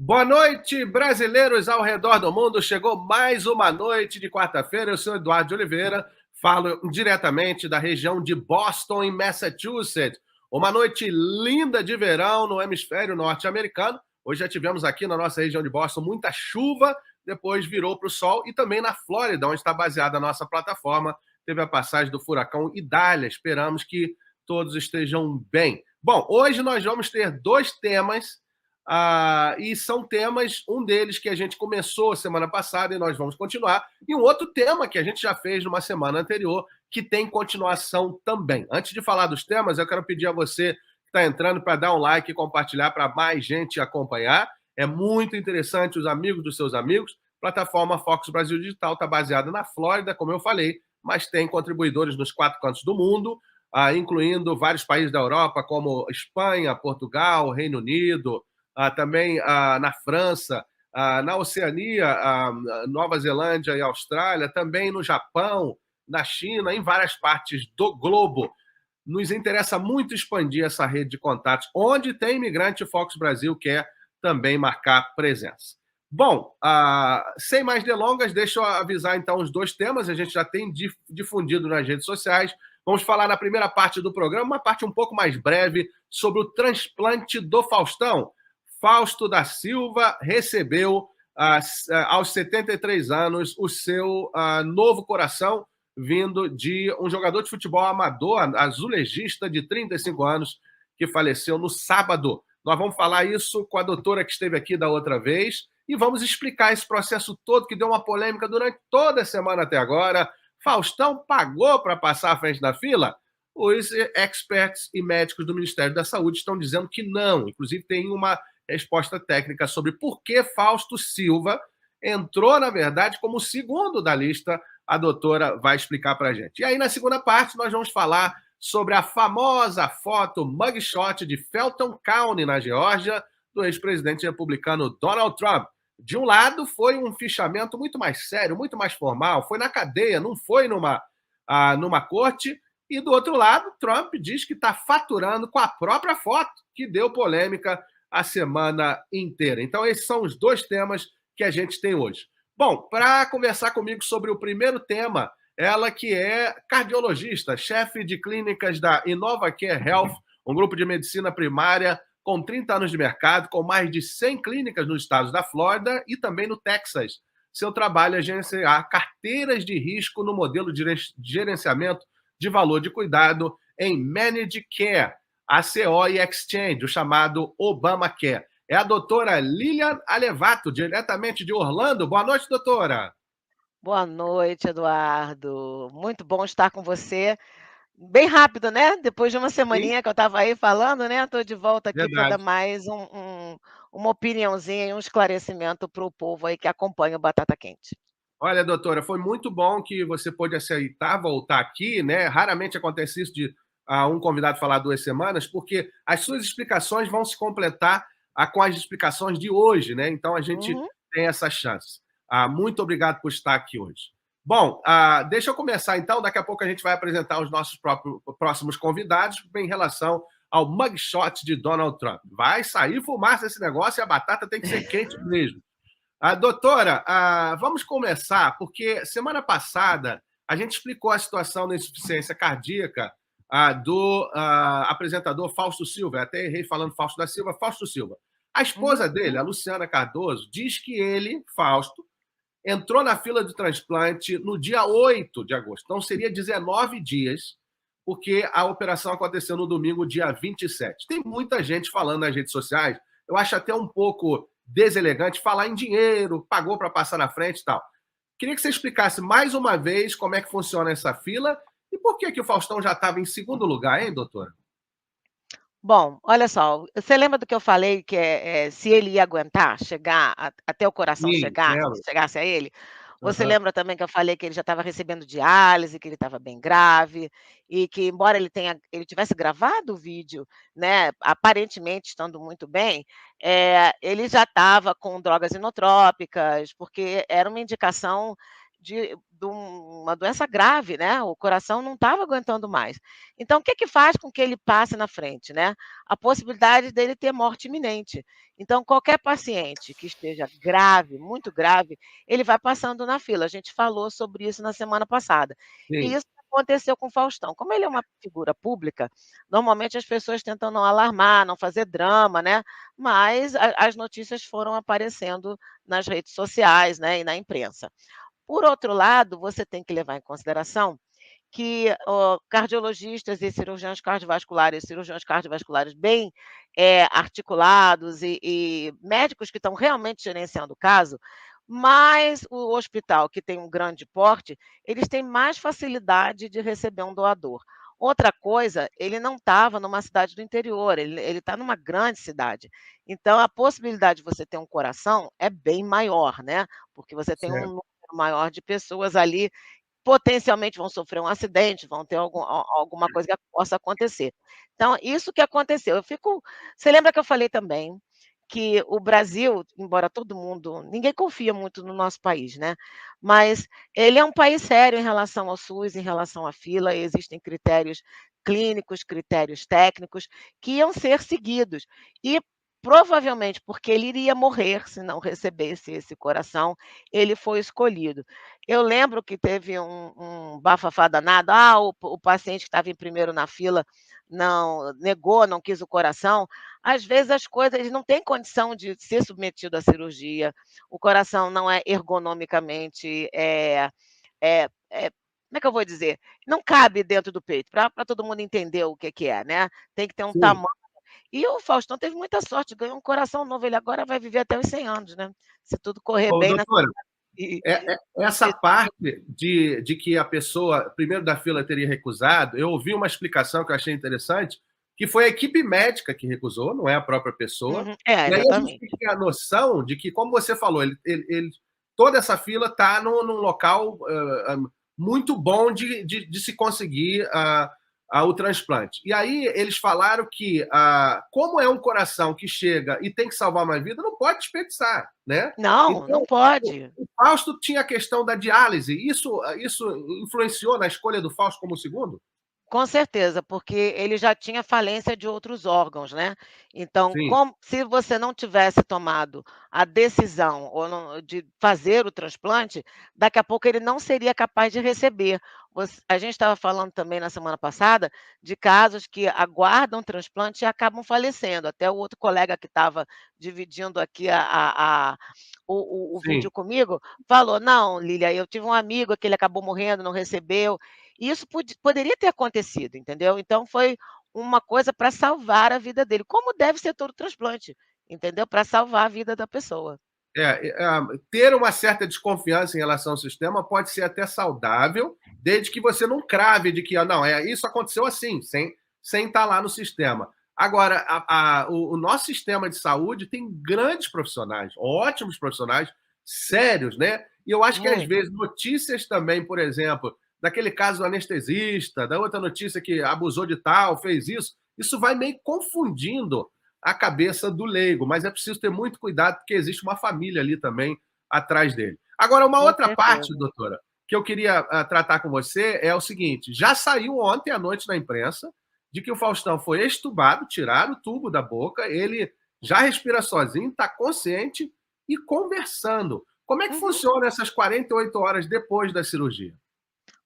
Boa noite, brasileiros ao redor do mundo. Chegou mais uma noite de quarta-feira. Eu sou Eduardo de Oliveira, falo diretamente da região de Boston, em Massachusetts. Uma noite linda de verão no hemisfério norte-americano. Hoje já tivemos aqui na nossa região de Boston muita chuva, depois virou para o sol. E também na Flórida, onde está baseada a nossa plataforma, teve a passagem do furacão Idália. Esperamos que todos estejam bem. Bom, hoje nós vamos ter dois temas. E são temas, um deles que a gente começou semana passada e nós vamos continuar, e um outro tema que a gente já fez numa semana anterior, que tem continuação também. Antes de falar dos temas, eu quero pedir a você que está entrando para dar um like e compartilhar para mais gente acompanhar. É muito interessante, os amigos dos seus amigos. A plataforma Fox Brasil Digital está baseada na Flórida, como eu falei, mas tem contribuidores nos 4 cantos do mundo, incluindo vários países da Europa, como Espanha, Portugal, Reino Unido, também na França, na Oceania, Nova Zelândia e Austrália, também no Japão, na China, em várias partes do globo. Nos interessa muito expandir essa rede de contatos. Onde tem imigrante, Fox Brasil quer também marcar presença. Bom, sem mais delongas, deixa eu avisar então os dois temas. A gente já tem difundido nas redes sociais. Vamos falar na primeira parte do programa, uma parte um pouco mais breve, sobre o transplante do Faustão. Fausto da Silva recebeu, aos 73 anos, o seu novo coração, vindo de um jogador de futebol amador, azulejista, de 35 anos, que faleceu no sábado. Nós vamos falar isso com a doutora que esteve aqui da outra vez e vamos explicar esse processo todo, que deu uma polêmica durante toda a semana até agora. Faustão pagou para passar à frente da fila? Os experts e médicos do Ministério da Saúde estão dizendo que não. Inclusive, tem uma resposta técnica sobre por que Fausto Silva entrou, na verdade, como segundo da lista. A doutora vai explicar para a gente. E aí, na segunda parte, nós vamos falar sobre a famosa foto mugshot de Felton County, na Geórgia, do ex-presidente republicano Donald Trump. De um lado, foi um fichamento muito mais sério, muito mais formal, foi na cadeia, não foi numa corte. E do outro lado, Trump diz que está faturando com a própria foto, que deu polêmica a semana inteira. Então, esses são os dois temas que a gente tem hoje. Bom, para conversar comigo sobre o primeiro tema, ela que é cardiologista, chefe de clínicas da InnovaCare Health, um grupo de medicina primária com 30 anos de mercado, com mais de 100 clínicas nos estados da Flórida e também no Texas. Seu trabalho é gerenciar carteiras de risco no modelo de gerenciamento de valor de cuidado em Managed Care, ACO e Exchange, o chamado Obamacare. É a doutora Lilian Alevato, diretamente de Orlando. Boa noite, doutora. Boa noite, Eduardo. Muito bom estar com você. Bem rápido, né? Depois de uma Sim, semaninha que eu estava aí falando, né? Estou de volta aqui para dar verdade. mais uma opiniãozinha e um esclarecimento para o povo aí que acompanha o Batata Quente. Olha, doutora, foi muito bom que você pôde aceitar voltar aqui, né? Raramente acontece isso de um convidado falar 2 semanas, porque as suas explicações vão se completar com as explicações de hoje, né? Então a gente Uhum. tem essa chance. Muito obrigado por estar aqui hoje. Bom, deixa eu começar então. Daqui a pouco a gente vai apresentar os nossos próximos convidados em relação ao mugshot de Donald Trump. Vai sair fumaça esse negócio e a batata tem que ser quente mesmo. Doutora, vamos começar, porque semana passada a gente explicou a situação da insuficiência cardíaca do apresentador Fausto Silva. Até errei falando Fausto da Silva, Fausto Silva. A esposa dele, a Luciana Cardoso, diz que ele, Fausto, entrou na fila de transplante no dia 8 de agosto. Então, seria 19 dias, porque a operação aconteceu no domingo, dia 27. Tem muita gente falando nas redes sociais. Eu acho até um pouco deselegante falar em dinheiro, pagou para passar na frente e tal. Queria que você explicasse mais uma vez como é que funciona essa fila e por que o Faustão já estava em segundo lugar, hein, doutora? Bom, olha só, você lembra do que eu falei que se ele ia aguentar chegar até o coração Sim, chegar, lembro. chegasse a ele? Você Uhum. lembra também que eu falei que ele já estava recebendo diálise, que ele estava bem grave, e que embora ele tivesse gravado o vídeo, né, aparentemente estando muito bem, ele já estava com drogas inotrópicas, porque era uma indicação de uma doença grave, né, o coração não estava aguentando mais. Então o que que faz com que ele passe na frente, né? A possibilidade dele ter morte iminente. Então qualquer paciente que esteja grave, muito grave, ele vai passando na fila. A gente falou sobre isso na semana passada. E Sim, isso aconteceu com o Faustão. Como ele é uma figura pública, normalmente as pessoas tentam não alarmar, não fazer drama, né, mas as notícias foram aparecendo nas redes sociais, né, e na imprensa. Por outro lado, você tem que levar em consideração que, cardiologistas e cirurgiões cardiovasculares bem, articulados e médicos que estão realmente gerenciando o caso, mas o hospital que tem um grande porte, eles têm mais facilidade de receber um doador. Outra coisa, ele não estava numa cidade do interior, ele está numa grande cidade. Então a possibilidade de você ter um coração é bem maior, né, porque você tem um certo. número maior de pessoas ali potencialmente vão sofrer um acidente, vão ter alguma coisa que possa acontecer. Então, isso que aconteceu. Você lembra que eu falei também que o Brasil, embora todo mundo ninguém confia muito no nosso país, né, mas ele é um país sério em relação ao SUS, em relação à fila, existem critérios clínicos, critérios técnicos que iam ser seguidos. E provavelmente porque ele iria morrer se não recebesse esse coração, ele foi escolhido. Eu lembro que teve um bafafá danado, o paciente que estava em primeiro na fila não negou, não quis o coração. Às vezes as coisas ele não têm condição de ser submetido à cirurgia, o coração não é ergonomicamente, como é que eu vou dizer? Não cabe dentro do peito, para todo mundo entender o que que é, né, tem que ter um Sim. tamanho. E o Faustão teve muita sorte, ganhou um coração novo, ele agora vai viver até os 100 anos, né, se tudo correr Ô, bem na doutora, e essa parte de que a pessoa, primeiro da fila, teria recusado, eu ouvi uma explicação que eu achei interessante, que foi a equipe médica que recusou, não é a própria pessoa. Uhum. É, E aí a gente tem exatamente. que ter a noção de que, como você falou, toda essa fila está num local muito bom de se conseguir o transplante. E aí eles falaram que, como é um coração que chega e tem que salvar uma vida, não pode desperdiçar, né? Não, não Então, pode. o Fausto tinha a questão da diálise. Isso influenciou na escolha do Fausto como segundo? Com certeza, porque ele já tinha falência de outros órgãos, né. Então, Sim, como se você não tivesse tomado a decisão ou não de fazer o transplante, daqui a pouco ele não seria capaz de receber. A gente estava falando também na semana passada de casos que aguardam transplante e acabam falecendo. Até o outro colega que estava dividindo aqui o sim. vídeo comigo, falou: "Não, Lília, eu tive um amigo que ele acabou morrendo, não recebeu". E isso poderia ter acontecido, entendeu? Então foi uma coisa para salvar a vida dele, como deve ser todo transplante, entendeu? Para salvar a vida da pessoa. Ter uma certa desconfiança em relação ao sistema pode ser até saudável, desde que você não crave de que não, isso aconteceu assim, sem estar lá no sistema. Agora, o nosso sistema de saúde tem grandes profissionais, ótimos profissionais, sérios, né? E eu acho que às Muito. vezes notícias também, por exemplo, daquele caso do anestesista, da outra notícia que abusou de tal, fez isso vai meio confundindo a cabeça do leigo, mas é preciso ter muito cuidado, porque existe uma família ali também atrás dele. Agora, uma Com outra parte, certeza. doutora, que eu queria tratar com você é o seguinte: já saiu ontem à noite na imprensa de que o Faustão foi extubado, tiraram o tubo da boca, ele já respira sozinho, está consciente e conversando. Como é que Uhum. funciona essas 48 horas depois da cirurgia?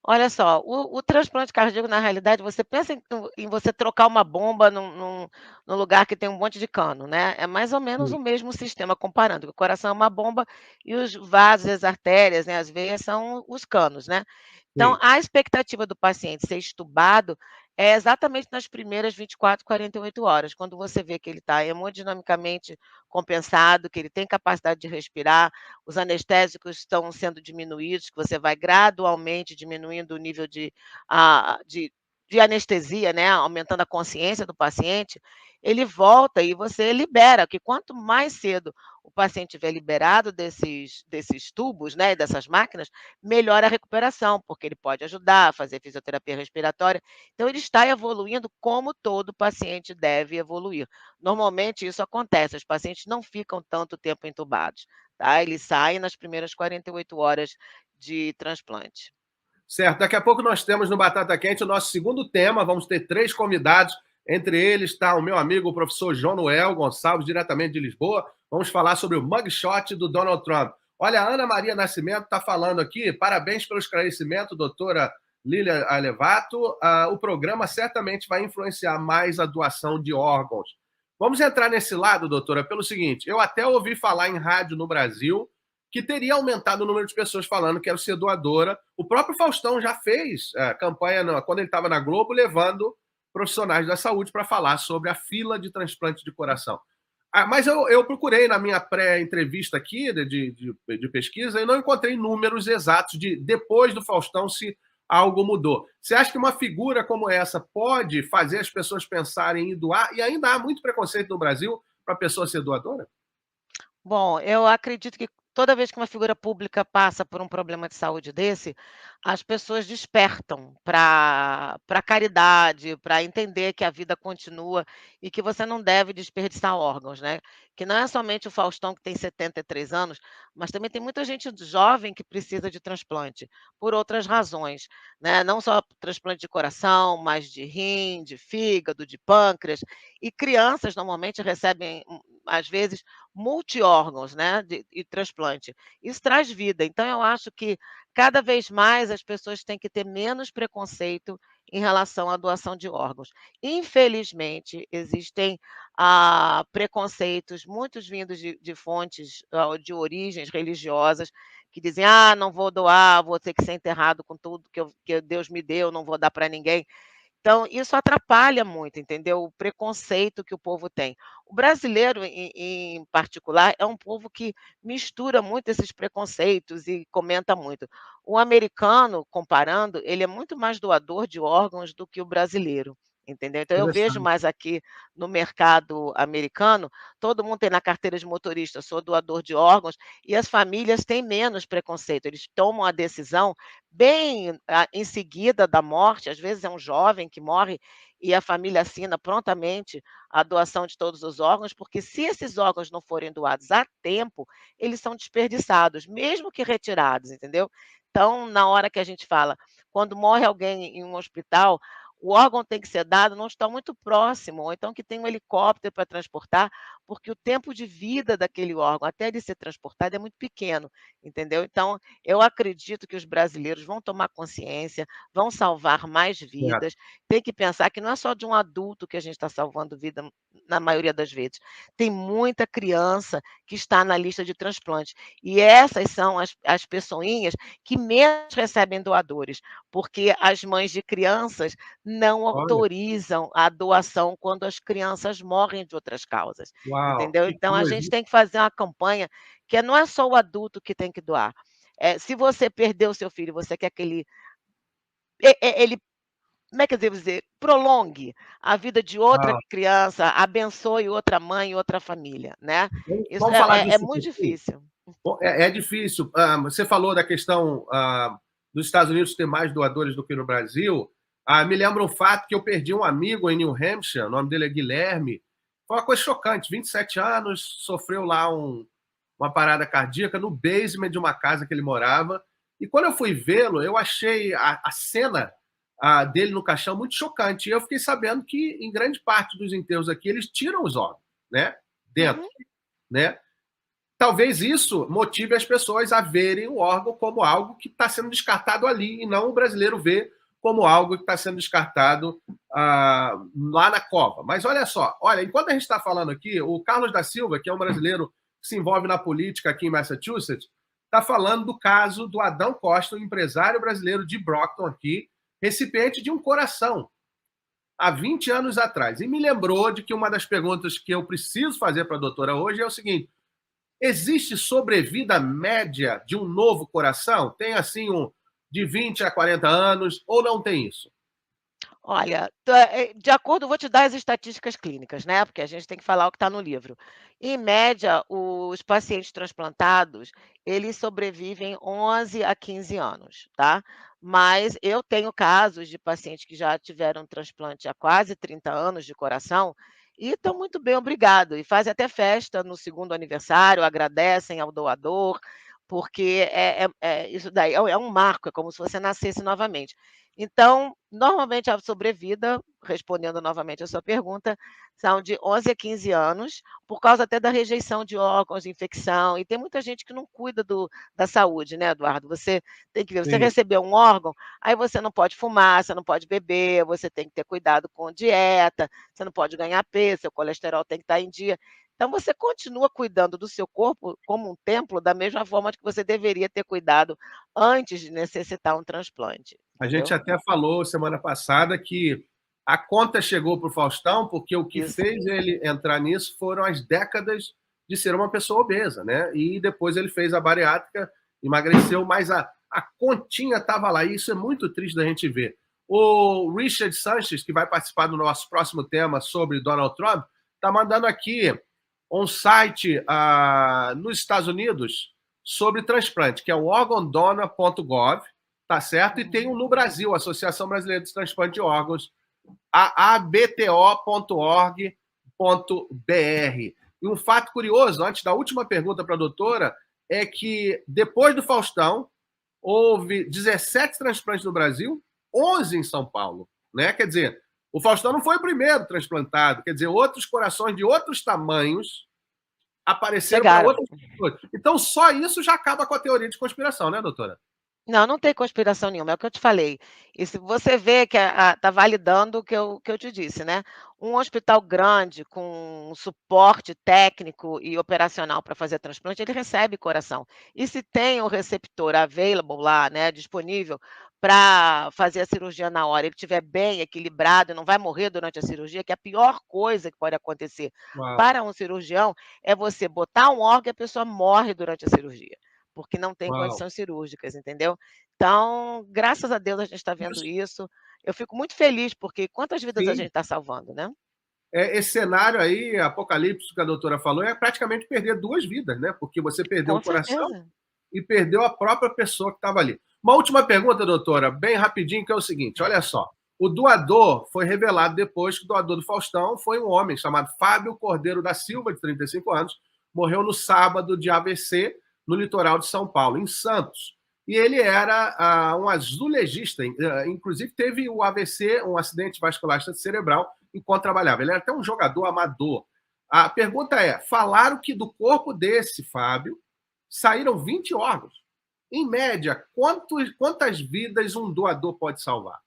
Olha só, o transplante cardíaco, na realidade, você pensa em você trocar uma bomba num lugar que tem um monte de cano, né, é mais ou menos Sim, o mesmo sistema comparando, o coração é uma bomba e os vasos, as artérias, né, as veias são os canos, né. Então sim. a expectativa do paciente ser estubado é exatamente nas primeiras 24, 48 horas, quando você vê que ele está hemodinamicamente compensado, que ele tem capacidade de respirar, os anestésicos estão sendo diminuídos, que você vai gradualmente diminuindo o nível de anestesia, né, aumentando a consciência do paciente, ele volta e você libera, que quanto mais cedo o paciente estiver liberado desses tubos, né, dessas máquinas, melhor a recuperação, porque ele pode ajudar a fazer fisioterapia respiratória. Então ele está evoluindo como todo paciente deve evoluir. Normalmente isso acontece, os pacientes não ficam tanto tempo entubados. Tá, eles saem nas primeiras 48 horas de transplante. Certo, daqui a pouco nós temos no Batata Quente o nosso segundo tema, vamos ter 3 convidados, entre eles está o meu amigo, o professor João Noel Gonçalves, diretamente de Lisboa, vamos falar sobre o mugshot do Donald Trump. Olha, a Ana Maria Nascimento está falando aqui, parabéns pelo esclarecimento, doutora Lília Alevato, o programa certamente vai influenciar mais a doação de órgãos. Vamos entrar nesse lado, doutora, pelo seguinte, eu até ouvi falar em rádio no Brasil, que teria aumentado o número de pessoas falando que era ser doadora. O próprio Faustão já fez campanha, quando ele estava na Globo, levando profissionais da saúde para falar sobre a fila de transplante de coração. Mas eu procurei na minha pré-entrevista aqui de pesquisa e não encontrei números exatos de depois do Faustão se algo mudou. Você acha que uma figura como essa pode fazer as pessoas pensarem em doar? E ainda há muito preconceito no Brasil para a pessoa ser doadora? Bom, eu acredito que toda vez que uma figura pública passa por um problema de saúde desse, as pessoas despertam para caridade, para entender que a vida continua e que você não deve desperdiçar órgãos, né. Que não é somente o Faustão que tem 73 anos, mas também tem muita gente jovem que precisa de transplante, por outras razões, né, não só transplante de coração, mas de rim, de fígado, de pâncreas, e crianças normalmente recebem, às vezes, multiórgãos, né, e transplante. Isso traz vida, então eu acho que cada vez mais as pessoas têm que ter menos preconceito em relação à doação de órgãos. Infelizmente, existem, preconceitos muitos vindos de fontes, de origens religiosas, que dizem: "Ah, não vou doar, vou ter que ser enterrado com tudo que Deus me deu, não vou dar para ninguém". Então, isso atrapalha muito, entendeu? O preconceito que o povo tem. O brasileiro, em particular, é um povo que mistura muito esses preconceitos e comenta muito. O americano, comparando, ele é muito mais doador de órgãos do que o brasileiro, entendeu? Então, eu vejo Interessante. mais aqui no mercado americano, todo mundo tem na carteira de motorista, sou doador de órgãos, e as famílias têm menos preconceito. Eles tomam a decisão bem, em seguida da morte, às vezes é um jovem que morre e a família assina prontamente a doação de todos os órgãos, porque se esses órgãos não forem doados a tempo, eles são desperdiçados, mesmo que retirados, entendeu? Então, na hora que a gente fala, quando morre alguém em um hospital, o órgão tem que ser dado não está muito próximo, ou então que tem um helicóptero para transportar, porque o tempo de vida daquele órgão até ele ser transportado é muito pequeno, entendeu? Então, eu acredito que os brasileiros vão tomar consciência, vão salvar mais Certo. vidas. Tem que pensar que não é só de um adulto que a gente está salvando vida, na maioria das vezes. Tem muita criança que está na lista de transplante. E essas são as pessoinhas que menos recebem doadores, porque as mães de crianças não Olha, autorizam a doação quando as crianças morrem de outras causas, uau, entendeu? que Então a coisa, gente hein? tem que fazer uma campanha que não é só o adulto que tem que doar. Se você perdeu o seu filho, você quer que ele, como é que eu devo dizer, prolongue a vida de outra Uau. criança, abençoe outra mãe e outra família, né. Vamos Isso vamos falar é disso um muito pouquinho? difícil. Bom, é difícil. Você falou da questão dos Estados Unidos ter mais doadores do que no Brasil. Me lembra um fato que eu perdi um amigo em New Hampshire, o nome dele é Guilherme. Foi uma coisa chocante, 27 anos, sofreu lá uma parada cardíaca no basement de uma casa que ele morava. E quando eu fui vê-lo, eu achei a cena dele no caixão muito chocante. E eu fiquei sabendo que, em grande parte dos enterros aqui, eles tiram os órgãos, né? Dentro, Uhum. né? Talvez isso motive as pessoas a verem o órgão como algo que está sendo descartado ali, e não o brasileiro vê como algo que está sendo descartado lá na cova. Mas olha só, olha, enquanto a gente está falando aqui, o Carlos da Silva, que é um brasileiro que se envolve na política aqui em Massachusetts, está falando do caso do Adão Costa, um empresário brasileiro de Brockton aqui, recipiente de um coração, há 20 anos atrás. E me lembrou de que uma das perguntas que eu preciso fazer para a doutora hoje é o seguinte: existe sobrevida média de um novo coração? Tem assim de 20 a 40 anos ou não tem isso? Olha, de acordo vou te dar as estatísticas clínicas, né, porque a gente tem que falar o que está no livro. Em média, os pacientes transplantados, eles sobrevivem 11 a 15 anos, tá. Mas eu tenho casos de pacientes que já tiveram transplante há quase 30 anos de coração, e estão muito bem, obrigado, e fazem até festa no segundo aniversário, agradecem ao doador, porque isso daí é um marco, é como se você nascesse novamente. Então, normalmente a sobrevida, respondendo novamente a sua pergunta, são de 11 a 15 anos, por causa até da rejeição de órgãos, de infecção, e tem muita gente que não cuida da saúde, né, Eduardo? Você tem que ver, você Sim. recebeu um órgão, aí você não pode fumar, você não pode beber, você tem que ter cuidado com dieta, você não pode ganhar peso, seu colesterol tem que estar em dia. Então você continua cuidando do seu corpo como um templo, da mesma forma que você deveria ter cuidado antes de necessitar um transplante, A gente entendeu? até falou semana passada que a conta chegou para o Faustão porque o que Isso. fez ele entrar nisso foram as décadas de ser uma pessoa obesa, né? E depois ele fez a bariátrica, emagreceu, mas a continha estava lá. E isso é muito triste da gente ver. O Richard Sanchez, que vai participar do nosso próximo tema sobre Donald Trump, está mandando aqui um site nos Estados Unidos sobre transplante, que é o organdonor.gov, tá certo? E tem um no Brasil, Associação Brasileira de Transplante de Órgãos, a abto.org.br. E um fato curioso, antes da última pergunta para a doutora, é que depois do Faustão, houve 17 transplantes no Brasil, 11 em São Paulo, né? Quer dizer, o Faustão não foi o primeiro transplantado, quer dizer, outros corações de outros tamanhos apareceram para Chegaram. outras pessoas. Então, só isso já acaba com a teoria de conspiração, né, doutora? Não, não tem conspiração nenhuma, é o que eu te falei. E se você vê que está validando o que eu te disse, né? Um hospital grande, com suporte técnico e operacional para fazer transplante, ele recebe coração. E se tem o receptor available lá, né, disponível para fazer a cirurgia na hora, ele estiver bem equilibrado, não vai morrer durante a cirurgia, que é a pior coisa que pode acontecer Uau, para um cirurgião é você botar um órgão e a pessoa morre durante a cirurgia, porque não tem uau. condições cirúrgicas, entendeu? Então, graças a Deus a gente está vendo Isso, isso. Eu fico muito feliz, porque quantas vidas a gente sim. está salvando, né? Esse cenário aí, apocalíptico que a doutora falou, é praticamente perder duas vidas, né? Porque você perdeu Com o coração certeza. e perdeu a própria pessoa que estava ali. Uma última pergunta, doutora, bem rapidinho, que é o seguinte: olha só. O doador foi revelado depois que o doador do Faustão foi um homem chamado Fábio Cordeiro da Silva, de 35 anos, morreu no sábado de AVC no litoral de São Paulo, em Santos. E ele era um azulejista, inclusive teve o AVC, um acidente vascular cerebral, enquanto trabalhava. Ele era até um jogador amador. A pergunta é: falaram que do corpo desse Fábio saíram 20 órgãos. Em média, quantas vidas um doador pode salvar?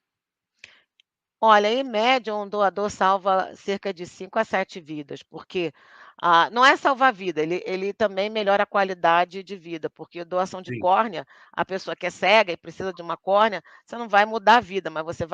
Olha, em média, um doador salva cerca de 5 a 7 vidas, porque, não é salvar a vida, ele também melhora a qualidade de vida, porque doação de Sim, córnea, a pessoa que é cega e precisa de uma córnea, você não vai mudar a vida, mas você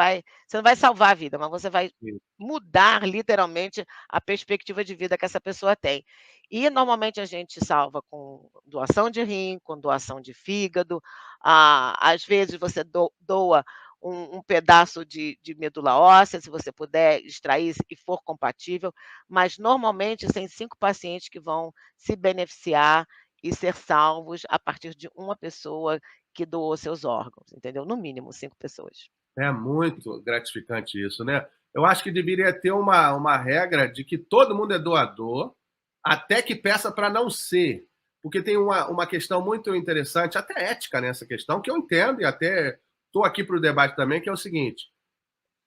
não vai salvar a vida, mas você vai sim. mudar literalmente a perspectiva de vida que essa pessoa tem. E normalmente a gente salva com doação de rim, com doação de fígado, às vezes você doa um pedaço de medula óssea, se você puder extrair e for compatível, mas normalmente tem 5 pacientes que vão se beneficiar e ser salvos a partir de uma pessoa que doou seus órgãos, entendeu? No mínimo 5 pessoas. É muito gratificante isso, né? Eu acho que deveria ter uma regra de que todo mundo é doador, até que peça para não ser. Porque tem uma questão muito interessante, até ética nessa questão, que eu entendo e até estou aqui para o debate também, que é o seguinte: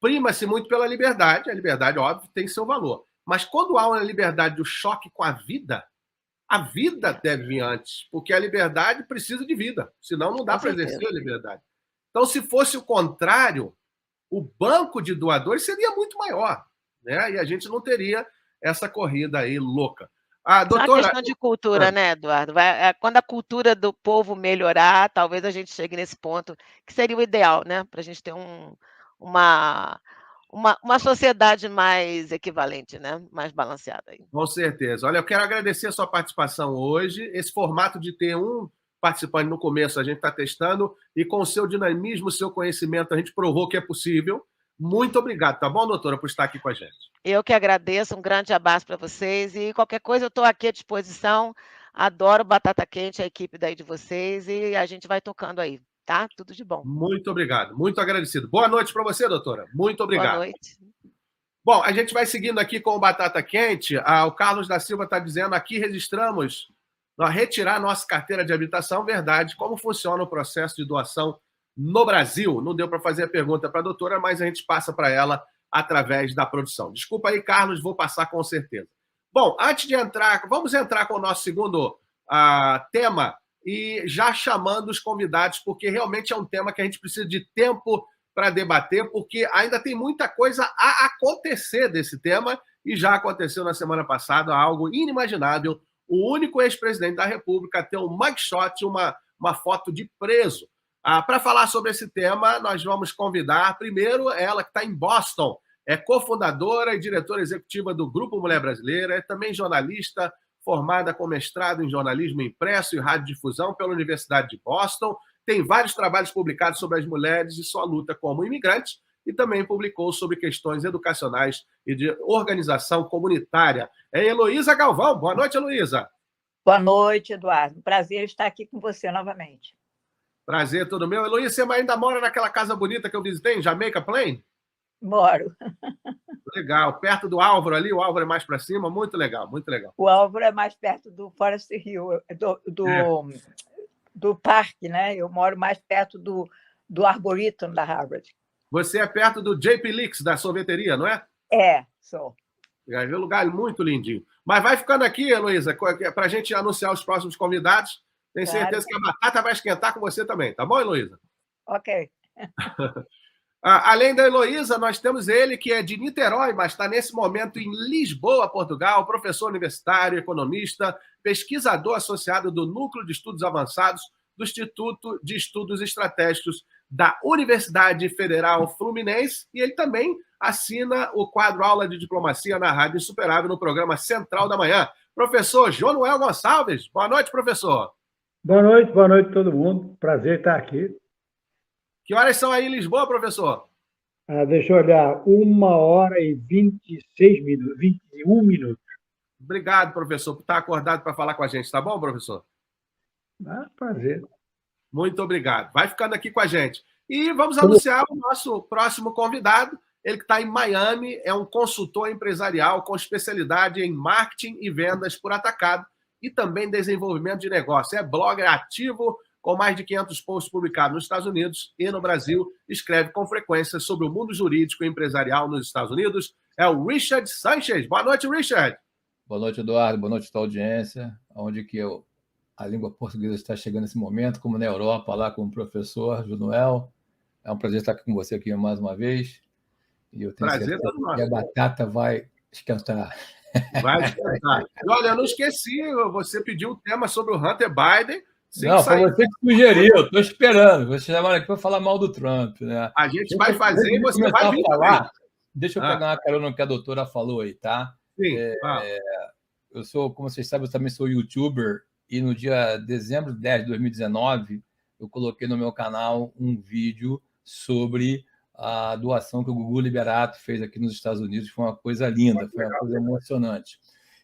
prima-se muito pela liberdade, a liberdade, óbvio, tem seu valor. Mas quando há uma liberdade do choque com a vida É, deve vir antes, porque a liberdade precisa de vida, senão não dá com para certeza. exercer a liberdade. Então, se fosse o contrário, o banco de doadores seria muito maior, né? E a gente não teria essa corrida aí louca. Ah, Isso é uma doutora. questão de cultura, né, Eduardo? Quando a cultura do povo melhorar, talvez a gente chegue nesse ponto, que seria o ideal, né, para a gente ter uma uma sociedade mais equivalente, né, mais balanceada aí. Com certeza. Olha, eu quero agradecer a sua participação hoje. Esse formato de ter um participante no começo, a gente está testando, e com o seu dinamismo, o seu conhecimento, a gente provou que é possível. Muito obrigado, tá bom, doutora, por estar aqui com a gente. Eu que agradeço, um grande abraço para vocês e qualquer coisa eu estou aqui à disposição. Adoro batata quente, a equipe daí de vocês, e a gente vai tocando aí, tá? Tudo de bom. Muito obrigado, muito agradecido. Boa noite para você, doutora. Muito Boa obrigado. noite. Bom, a gente vai seguindo aqui com o Batata Quente. O Carlos da Silva está dizendo: aqui registramos retirar nossa carteira de habitação, verdade, como funciona o processo de doação no Brasil. Não deu para fazer a pergunta para a doutora, mas a gente passa para ela através da produção. Desculpa aí, Carlos, vou passar com certeza. Bom, antes de entrar, vamos entrar com o nosso segundo tema e já chamando os convidados, porque realmente é um tema que a gente precisa de tempo para debater, porque ainda tem muita coisa a acontecer desse tema e já aconteceu na semana passada algo inimaginável. O único ex-presidente da República ter um mugshot, uma foto de preso. Para falar sobre esse tema, nós vamos convidar primeiro ela que está em Boston, é cofundadora e diretora executiva do Grupo Mulher Brasileira, é também jornalista, formada com mestrado em jornalismo impresso e radiodifusão pela Universidade de Boston, tem vários trabalhos publicados sobre as mulheres e sua luta como imigrante e também publicou sobre questões educacionais e de organização comunitária. É Heloísa Galvão. Boa noite, Heloísa. Boa noite, Eduardo. Prazer estar aqui com você novamente. Prazer, todo meu. Heloísa, você ainda mora naquela casa bonita que eu visitei, em Jamaica Plain? Moro. Legal. Perto do Álvaro ali, o Álvaro é mais para cima, muito legal, muito legal. O Álvaro é mais perto do Forest Hill, do parque, né? Eu moro mais perto do Arboretum da Harvard. Você é perto do JP Leaks, da sorveteria, não é? É, sou. É um lugar muito lindinho. Mas vai ficando aqui, Heloísa, para a gente anunciar os próximos convidados. Tenho certeza que a batata vai esquentar com você também. Tá bom, Heloísa? Ok. Além da Heloísa, nós temos ele, que é de Niterói, mas está nesse momento em Lisboa, Portugal, professor universitário, economista, pesquisador associado do Núcleo de Estudos Avançados do Instituto de Estudos Estratégicos da Universidade Federal Fluminense, e ele também assina o quadro Aula de Diplomacia na Rádio Insuperável no programa Central da Manhã. Professor Jonoel Gonçalves, boa noite, professor. Boa noite a todo mundo. Prazer estar aqui. Que horas são aí em Lisboa, professor? Deixa eu olhar, 1h26 minutos, 21 minutos. Obrigado, professor, por estar acordado para falar com a gente. Tá bom, professor? Prazer. Muito obrigado. Vai ficando aqui com a gente. E vamos anunciar o nosso próximo convidado. Ele que está em Miami, é um consultor empresarial com especialidade em marketing e vendas por atacado e também desenvolvimento de negócio. É blogger ativo, com mais de 500 posts publicados nos Estados Unidos e no Brasil. Escreve com frequência sobre o mundo jurídico e empresarial nos Estados Unidos. É o Richard Sanchez. Boa noite, Richard. Boa noite, Eduardo. Boa noite a toda a audiência. Onde que a língua portuguesa está chegando nesse momento, como na Europa, lá com o professor Jonoel. É um prazer estar aqui com você aqui mais uma vez. E eu tenho prazer certeza que a batata vai esquentar. Vai esquentar. E olha, eu não esqueci, você pediu o tema sobre o Hunter Biden. Não, foi você que sugeriu, estou esperando. Você chamaram aqui para falar mal do Trump, né? A gente vai fazer e você vai vir falar. Deixa eu pegar uma carona no que a doutora falou aí, tá? Sim. Eu sou, como vocês sabem, eu também sou youtuber e no dia dezembro 10 de 2019 eu coloquei no meu canal um vídeo sobre a doação que o Gugu Liberato fez aqui nos Estados Unidos. Foi uma coisa linda, foi uma coisa emocionante.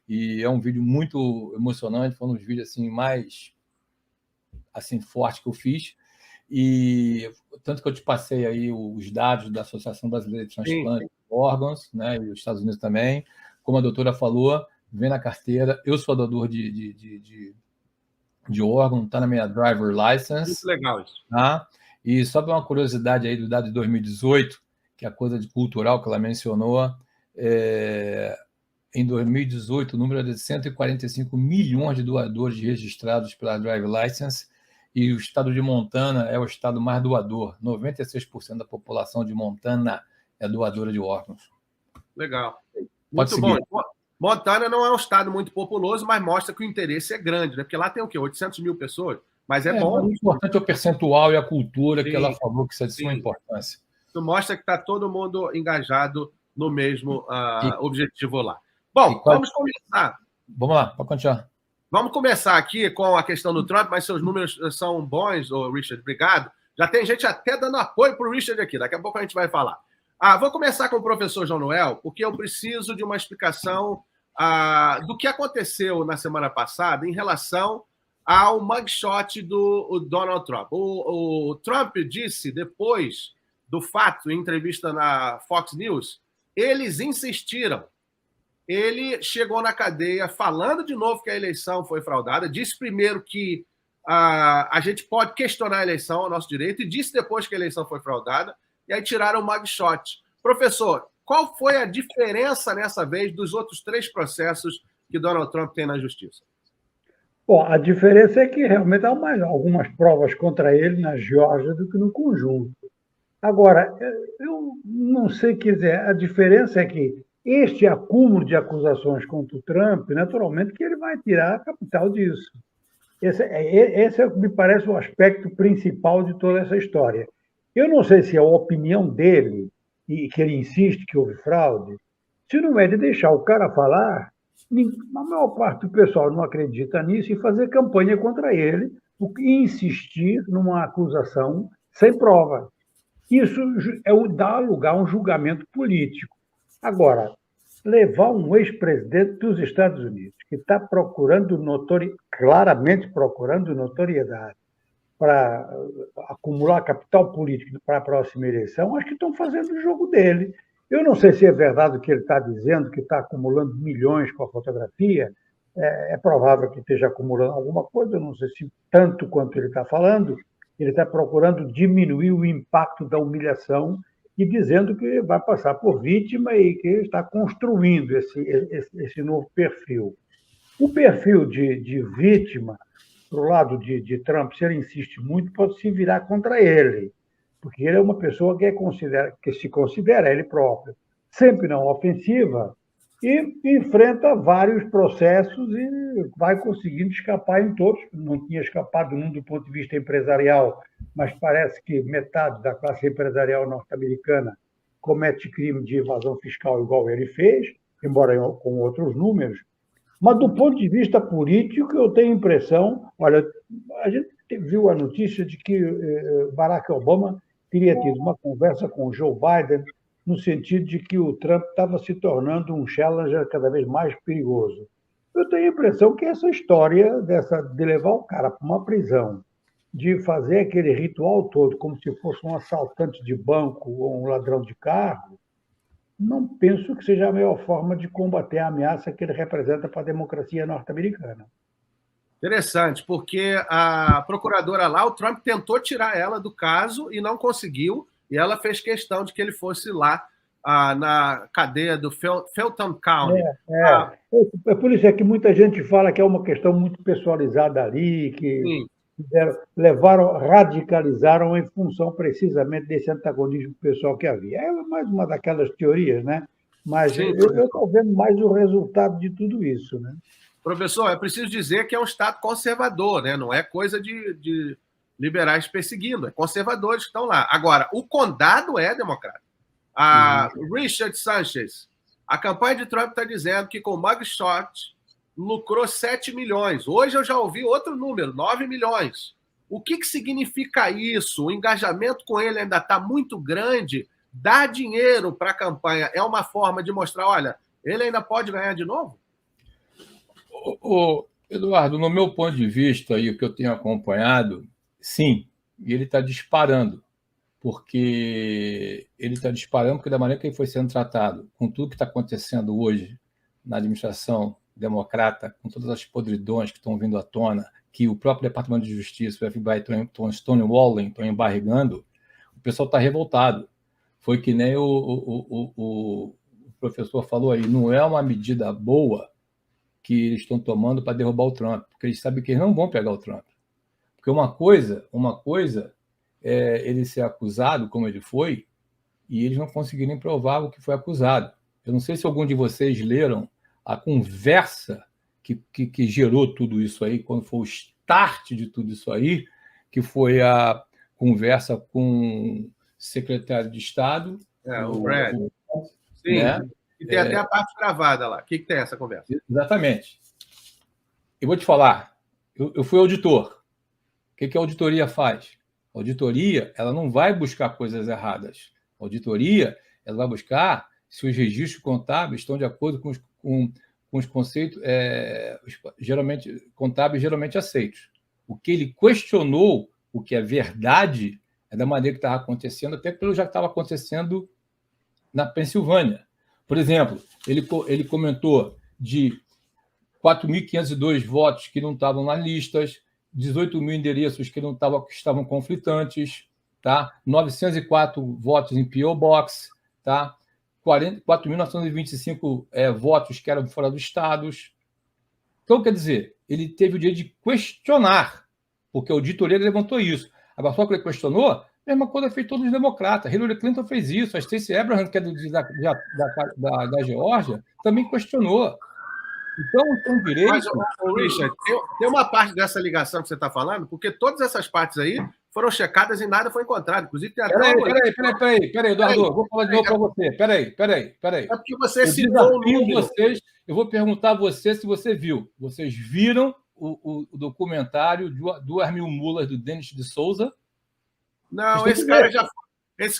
E é um vídeo muito emocionante, foi um dos vídeos assim, mais assim, forte que eu fiz. E tanto que eu te passei aí os dados da Associação Brasileira de Transplante de Órgãos, né, e os Estados Unidos também. Como a doutora falou, vem na carteira. Eu sou doador de órgão, está na minha driver license. Muito legal isso. Tá? E só para uma curiosidade aí do dado de 2018, que é a coisa de cultural que ela mencionou, em 2018 o número é de 145 milhões de doadores registrados pela driver license, e o estado de Montana é o estado mais doador. 96% da população de Montana é doadora de órgãos. Legal. Muito bom. Montana não é um estado muito populoso, mas mostra que o interesse é grande, né? Porque lá tem o quê? 800 mil pessoas? Mas é bom. O importante é o percentual e a cultura que ela falou, que isso é de suma importância. Isso mostra que está todo mundo engajado no mesmo objetivo lá. Bom, vamos começar. Vamos lá, pode continuar. Vamos começar aqui com a questão do Trump, mas seus números são bons, Richard, obrigado. Já tem gente até dando apoio para o Richard aqui, daqui a pouco a gente vai falar. Vou começar com o professor Jonoel, porque eu preciso de uma explicação do que aconteceu na semana passada em relação ao mugshot do Donald Trump. O Trump disse, depois do fato, em entrevista na Fox News, eles insistiram ele chegou na cadeia falando de novo que a eleição foi fraudada, disse primeiro que a gente pode questionar a eleição, é o nosso direito, e disse depois que a eleição foi fraudada, e aí tiraram o mugshot. Professor, qual foi a diferença nessa vez dos outros 3 processos que Donald Trump tem na justiça? Bom, a diferença é que realmente há algumas provas contra ele na Geórgia do que no conjunto. Agora, eu não sei, quer dizer, a diferença é que este acúmulo de acusações contra o Trump, naturalmente que ele vai tirar a capital disso. Esse me parece o aspecto principal de toda essa história. Eu não sei se é a opinião dele, e que ele insiste que houve fraude, se não é de deixar o cara falar, a maior parte do pessoal não acredita nisso e fazer campanha contra ele, e insistir numa acusação sem prova. Isso dá lugar a um julgamento político. Agora, levar um ex-presidente dos Estados Unidos, que está claramente procurando notoriedade para acumular capital político para a próxima eleição, acho que estão fazendo o jogo dele. Eu não sei se é verdade o que ele está dizendo, que está acumulando milhões com a fotografia. É provável que esteja acumulando alguma coisa, eu não sei se tanto quanto ele está falando. Ele está procurando diminuir o impacto da humilhação e dizendo que vai passar por vítima e que está construindo esse novo perfil. O perfil de vítima, para o lado de Trump, se ele insiste muito, pode se virar contra ele, porque ele é uma pessoa que se considera ele próprio sempre na ofensiva e enfrenta vários processos e vai conseguindo escapar em todos. Não tinha escapado num do ponto de vista empresarial, mas parece que metade da classe empresarial norte-americana comete crime de evasão fiscal igual ele fez, embora com outros números. Mas do ponto de vista político, eu tenho a impressão... Olha, a gente viu a notícia de que Barack Obama teria tido uma conversa com o Joe Biden no sentido de que o Trump estava se tornando um challenger cada vez mais perigoso. Eu tenho a impressão que essa história de levar o cara para uma prisão, de fazer aquele ritual todo como se fosse um assaltante de banco ou um ladrão de carro, não penso que seja a melhor forma de combater a ameaça que ele representa para a democracia norte-americana. Interessante, porque a procuradora lá, o Trump tentou tirar ela do caso e não conseguiu, e ela fez questão de que ele fosse lá na cadeia do Fulton County. É por isso que muita gente fala que é uma questão muito pessoalizada ali, que radicalizaram em função precisamente desse antagonismo pessoal que havia. É mais uma daquelas teorias, né? Mas eu estou vendo mais o resultado de tudo isso, né? Professor, é preciso dizer que é um Estado conservador, né? Não é coisa de liberais perseguindo, é conservadores que estão lá. Agora, o condado é democrata. Richard Sanchez, a campanha de Trump está dizendo que com o mugshot lucrou 7 milhões. Hoje eu já ouvi outro número, 9 milhões. O que significa isso? O engajamento com ele ainda está muito grande. Dar dinheiro para a campanha é uma forma de mostrar, olha, ele ainda pode ganhar de novo? Eduardo, no meu ponto de vista, e o que eu tenho acompanhado, sim, ele está disparando. Porque da maneira que ele foi sendo tratado, com tudo que está acontecendo hoje na administração democrata, com todas as podridões que estão vindo à tona, que o próprio Departamento de Justiça, o FBI, estão stonewalling, estão embarrigando, o pessoal está revoltado. Foi que nem o professor falou aí, não é uma medida boa que eles estão tomando para derrubar o Trump, porque eles sabem que eles não vão pegar o Trump. Porque uma coisa é ele ser acusado, como ele foi, e eles não conseguirem provar o que foi acusado. Eu não sei se algum de vocês leram a conversa que gerou tudo isso aí, quando foi o start de tudo isso aí, que foi a conversa com o secretário de Estado. O Brad. Sim, né? E tem até a parte gravada lá. O que tem essa conversa? Exatamente. Eu vou te falar, eu fui auditor. O que a auditoria faz? A auditoria, ela não vai buscar coisas erradas. A auditoria, ela vai buscar se os registros contábeis estão de acordo com os conceitos contábeis geralmente aceitos. O que ele questionou, o que é verdade, é da maneira que estava acontecendo, até pelo já estava acontecendo na Pensilvânia. O Por exemplo, ele comentou de 4.502 votos que não estavam nas listas, 18 mil endereços que não estavam conflitantes, tá? 904 votos em P.O. Box, tá? 4.925 votos que eram fora dos estados. Então, quer dizer, ele teve o direito de questionar, porque a auditoria levantou isso. Agora, só que ele questionou, a mesma coisa fez todos os democratas. Hillary Clinton fez isso, a Stacey Abrams, que é da Geórgia, também questionou. Então, tem direito... Mas, Richard, tem uma parte dessa ligação que você está falando, porque todas essas partes aí foram checadas e nada foi encontrado. Inclusive, tem até... Peraí, Eduardo, vou falar de novo para você. Peraí. É porque você citou o número. Eu vou perguntar a você se você viu. Vocês viram o documentário de 2.000 mulas do Denis de Souza? Não, esse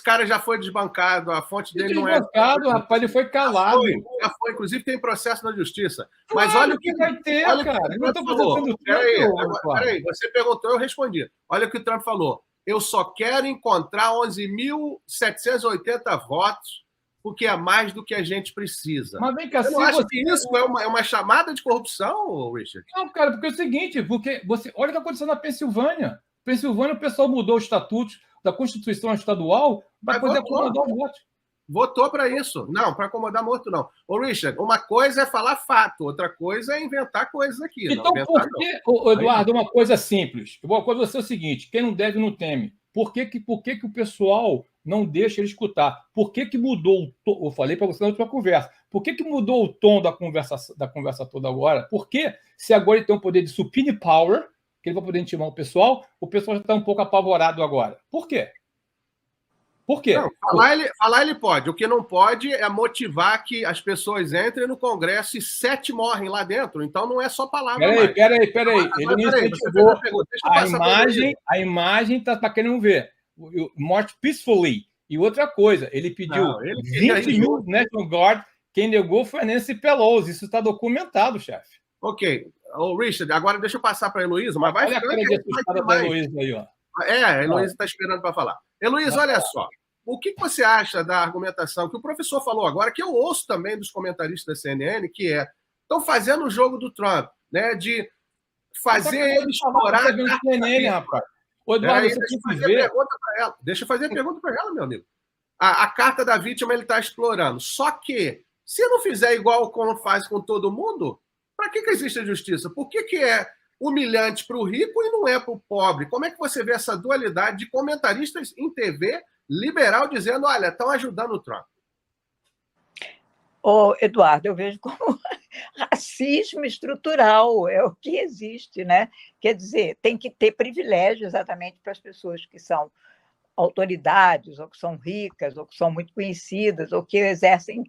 cara já foi desbancado, a fonte dele não é... Desbancado, rapaz, ele foi calado. Já foi, inclusive tem processo na justiça. Claro, mas olha o que vai ter, olha cara. O que Trump falou. Peraí, você perguntou, eu respondi. Olha o que o Trump falou. Eu só quero encontrar 11.780 votos, porque é mais do que a gente precisa. Mas vem cá, você não acha que isso é uma chamada de corrupção, Richard? Não, cara, porque é o seguinte, porque olha o que aconteceu na Pensilvânia. O pessoal mudou os estatutos da Constituição Estadual para poder acomodar o voto. Votou para isso. Não, para acomodar morto, não. Ô, Richard, uma coisa é falar fato, outra coisa é inventar coisas aqui. Então, por que, Eduardo, uma coisa simples? Eu vou dizer o seguinte, quem não deve não teme. Por que o pessoal não deixa ele escutar? Por que mudou o tom? Eu falei para você na última conversa. Por que mudou o tom da conversa toda agora? Porque se agora ele tem um poder de supine power, que ele vai poder intimar o pessoal já está um pouco apavorado agora. Por quê? Por quê? Não, falar ele pode. O que não pode é motivar que as pessoas entrem no Congresso e 7 morrem lá dentro. Então não é só palavra. Peraí. Ele incentivou a imagem está querendo ver. Morte peacefully. E outra coisa, ele pediu 20 mil National Guard. Quem negou foi a Nancy Pelosi. Isso está documentado, chefe. Ok. Ô, Richard, agora deixa eu passar para a Heloísa, mas vai ficar... Olha a Heloísa aí, ó. A Heloísa está esperando para falar. Heloísa, olha só. O que você acha da argumentação que o professor falou agora, que eu ouço também dos comentaristas da CNN, que estão fazendo o jogo do Trump, né? De fazer ele explorar... CNN, rapaz. Ô, Eduardo, deixa eu fazer a pergunta para ela, meu amigo. A carta da vítima ele está explorando. Só que, se não fizer igual como faz com todo mundo... Para que existe a justiça? Por que é humilhante para o rico e não é para o pobre? Como é que você vê essa dualidade de comentaristas em TV liberal dizendo, olha, estão ajudando o Trump? Ô, Eduardo, eu vejo como racismo estrutural, é o que existe, né? Quer dizer, tem que ter privilégio exatamente para as pessoas que são autoridades, ou que são ricas, ou que são muito conhecidas, ou que exercem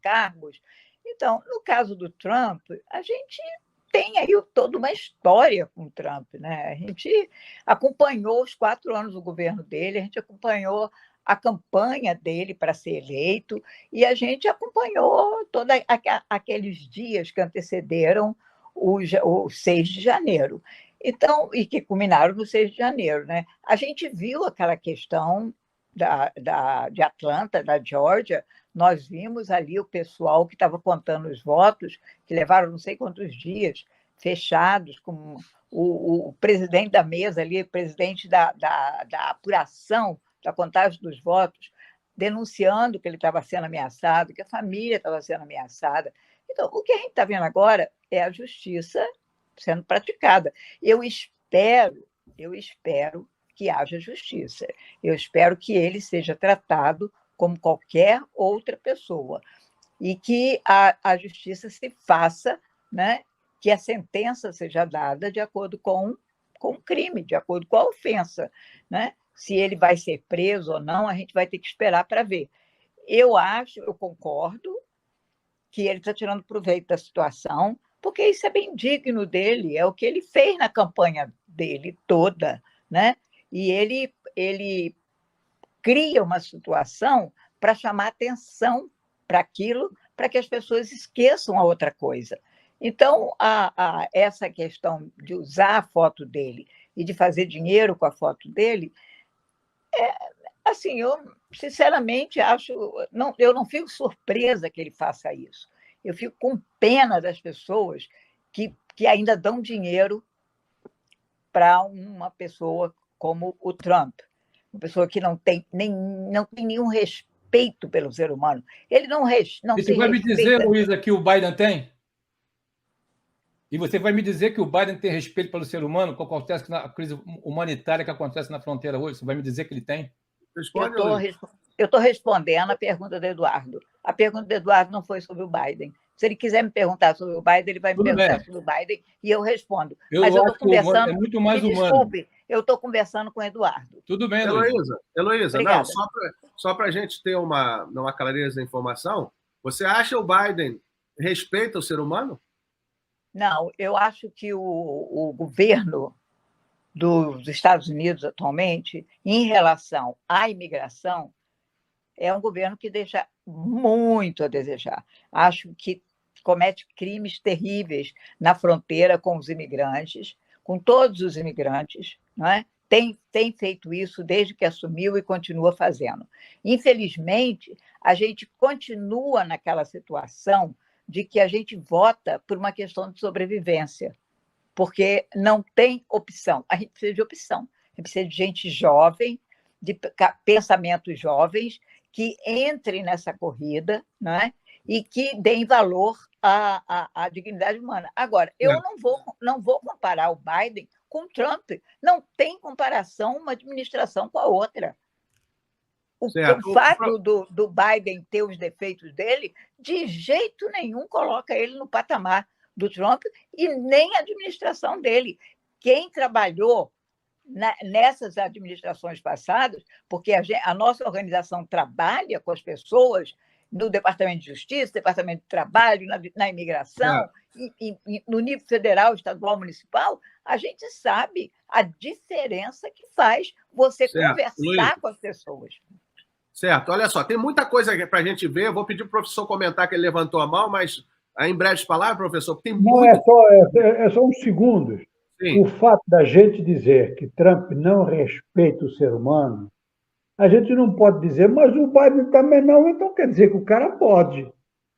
cargos. Então, no caso do Trump, a gente tem aí toda uma história com o Trump, né? A gente acompanhou os 4 anos do governo dele, a gente acompanhou a campanha dele para ser eleito e a gente acompanhou todos aqueles dias que antecederam o 6 de janeiro. Então, e que culminaram no 6 de janeiro, né? A gente viu aquela questão de Atlanta, da Geórgia. Nós vimos ali o pessoal que estava contando os votos, que levaram não sei quantos dias fechados, com o presidente da mesa ali, o presidente da apuração, da contagem dos votos, denunciando que ele estava sendo ameaçado, que a família estava sendo ameaçada. Então, o que a gente está vendo agora é a justiça sendo praticada. Eu espero que haja justiça. Eu espero que ele seja tratado como qualquer outra pessoa, e que a justiça se faça, né, que a sentença seja dada de acordo com o crime, de acordo com a ofensa. Né? Se ele vai ser preso ou não, a gente vai ter que esperar para ver. Eu concordo que ele está tirando proveito da situação, porque isso é bem digno dele, é o que ele fez na campanha dele toda, né? E ele cria uma situação para chamar atenção para aquilo, para que as pessoas esqueçam a outra coisa. Então, essa questão de usar a foto dele e de fazer dinheiro com a foto dele, assim, sinceramente, eu não fico surpresa que ele faça isso. Eu fico com pena das pessoas que ainda dão dinheiro para uma pessoa como o Trump, uma pessoa que não tem nenhum respeito pelo ser humano. Ele não Você vai me dizer, Luísa, que o Biden tem? E você vai me dizer que o Biden tem respeito pelo ser humano, que acontece na crise humanitária que acontece na fronteira hoje? Você vai me dizer que ele tem? Eu estou respondendo a pergunta do Eduardo. A pergunta do Eduardo não foi sobre o Biden. Se ele quiser me perguntar sobre o Biden, ele vai me perguntar sobre o Biden e eu respondo. Mas eu estou conversando... É muito mais humano. Desculpe, eu estou conversando com o Eduardo. Tudo bem, Heloísa, não, só para a gente ter uma clareza da informação, você acha o Biden respeita o ser humano? Não, eu acho que o governo dos Estados Unidos atualmente, em relação à imigração, é um governo que deixa muito a desejar. Acho que comete crimes terríveis na fronteira com os imigrantes, com todos os imigrantes, não é? Tem feito isso desde que assumiu e continua fazendo. Infelizmente, a gente continua naquela situação de que a gente vota por uma questão de sobrevivência, porque não tem opção. A gente precisa de opção. A gente precisa de gente jovem, de pensamentos jovens, que entrem nessa corrida, não é? E que deem valor à dignidade humana. Agora, eu não vou comparar o Biden com o Trump. Não tem comparação uma administração com a outra. O fato do Biden ter os defeitos dele, de jeito nenhum coloca ele no patamar do Trump e nem a administração dele. Quem trabalhou nessas administrações passadas, porque a nossa organização trabalha com as pessoas no Departamento de Justiça, Departamento de Trabalho, na imigração, e no nível federal, estadual, municipal, a gente sabe a diferença que faz você conversar com as pessoas. Certo, olha só, tem muita coisa para a gente ver. Eu vou pedir para o professor comentar que ele levantou a mão, mas em breves palavras, professor, tem muito... É só uns segundos. Sim. O fato da gente dizer que Trump não respeita o ser humano, a gente não pode dizer, mas o Biden também não, então quer dizer que o cara pode.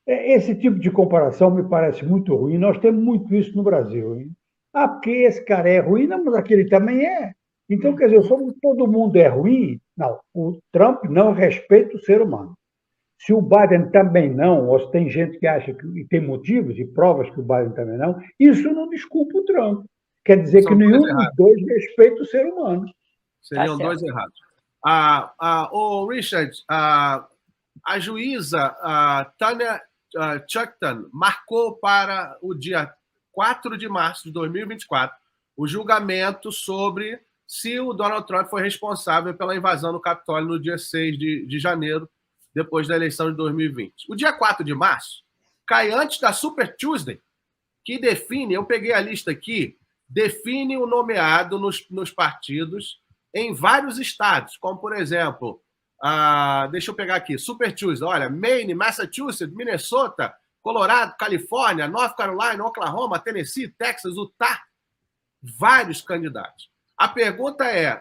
Esse tipo de comparação me parece muito ruim. Nós temos muito isso no Brasil. Hein? Porque esse cara é ruim, não, mas aquele também é. Então, quer dizer, como todo mundo é ruim, não, o Trump não respeita o ser humano. Se o Biden também não, ou se tem gente que acha que e tem motivos e provas que o Biden também não, isso não desculpa o Trump. Quer dizer que nenhum dos dois respeita o ser humano. Seriam dois errados. Richard, a juíza Tanya Chutkan marcou para o dia 4 de março de 2024 o julgamento sobre se o Donald Trump foi responsável pela invasão no Capitólio no dia 6 de janeiro, depois da eleição de 2020. O dia 4 de março cai antes da Super Tuesday, que define, eu peguei a lista aqui, define o nomeado nos partidos em vários estados, como, por exemplo, deixa eu pegar aqui, Super Tuesday, olha, Maine, Massachusetts, Minnesota, Colorado, Califórnia, North Carolina, Oklahoma, Tennessee, Texas, Utah, vários candidatos. A pergunta é,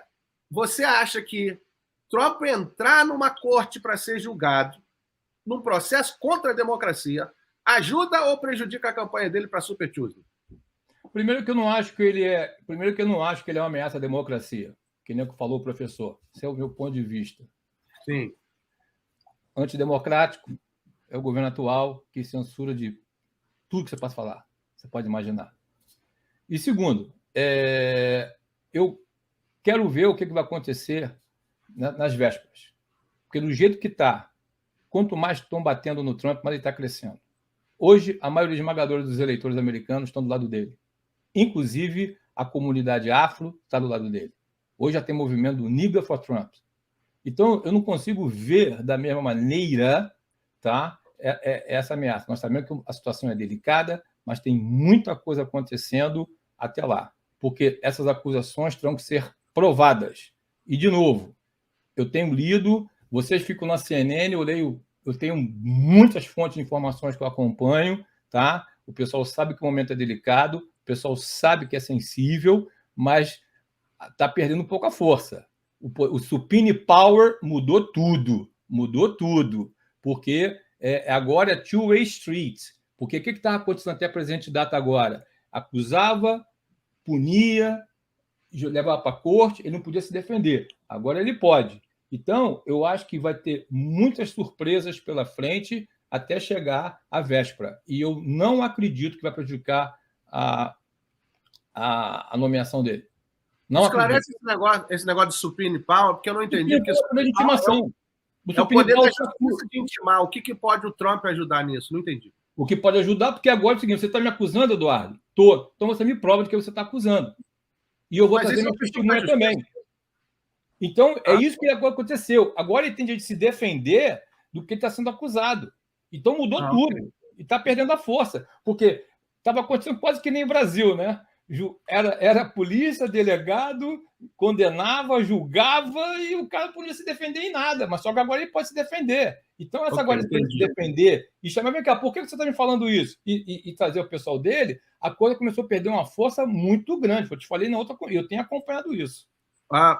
você acha que Trump entrar numa corte para ser julgado num processo contra a democracia ajuda ou prejudica a campanha dele para Super Tuesday? Primeiro que eu não acho que ele é uma ameaça à democracia, que nem o que falou o professor. Esse é o meu ponto de vista. Sim. Antidemocrático é o governo atual que censura de tudo que você possa falar, você pode imaginar. E segundo, eu quero ver o que vai acontecer nas vésperas. Porque do jeito que está, quanto mais estão batendo no Trump, mais ele está crescendo. Hoje, a maioria esmagadora dos eleitores americanos estão do lado dele. Inclusive, a comunidade afro está do lado dele. Hoje já tem movimento do Nigga for Trump. Então, eu não consigo ver da mesma maneira, tá, essa ameaça. Nós sabemos que a situação é delicada, mas tem muita coisa acontecendo até lá. Porque essas acusações terão que ser provadas. E, de novo, eu tenho lido, vocês ficam na CNN, eu tenho muitas fontes de informações que eu acompanho, tá? O pessoal sabe que o momento é delicado, o pessoal sabe que é sensível, mas está perdendo um pouco a força. o supine power mudou tudo, porque agora é two-way street. Porque o que estava acontecendo até a presente data agora? Acusava, punia, levava para a corte, ele não podia se defender. Agora ele pode. Então, eu acho que vai ter muitas surpresas pela frente até chegar à véspera. E eu não acredito que vai prejudicar a nomeação dele. Não Esclarece esse negócio de supine power, porque eu não entendi. Porque isso é de intimação. É o poder da justiça de intimar. O que pode o Trump ajudar nisso? Não entendi. O que pode ajudar, porque agora é o seguinte, você está me acusando, Eduardo? Tô. Então você me prova de que você está acusando. E eu vou trazer minha testemunha também. Então, é isso que agora aconteceu. Agora ele tem direito de se defender do que está sendo acusado. Então mudou tudo. E está perdendo a força. Porque estava acontecendo quase que nem o Brasil, né? Era polícia, delegado, condenava, julgava e o cara não podia se defender em nada. Mas só que agora ele pode se defender. Então, agora de se defender e chamar, vem cá, por que você está me falando isso? E trazer o pessoal dele, a coisa começou a perder uma força muito grande. Eu te falei na outra coisa, eu tenho acompanhado isso.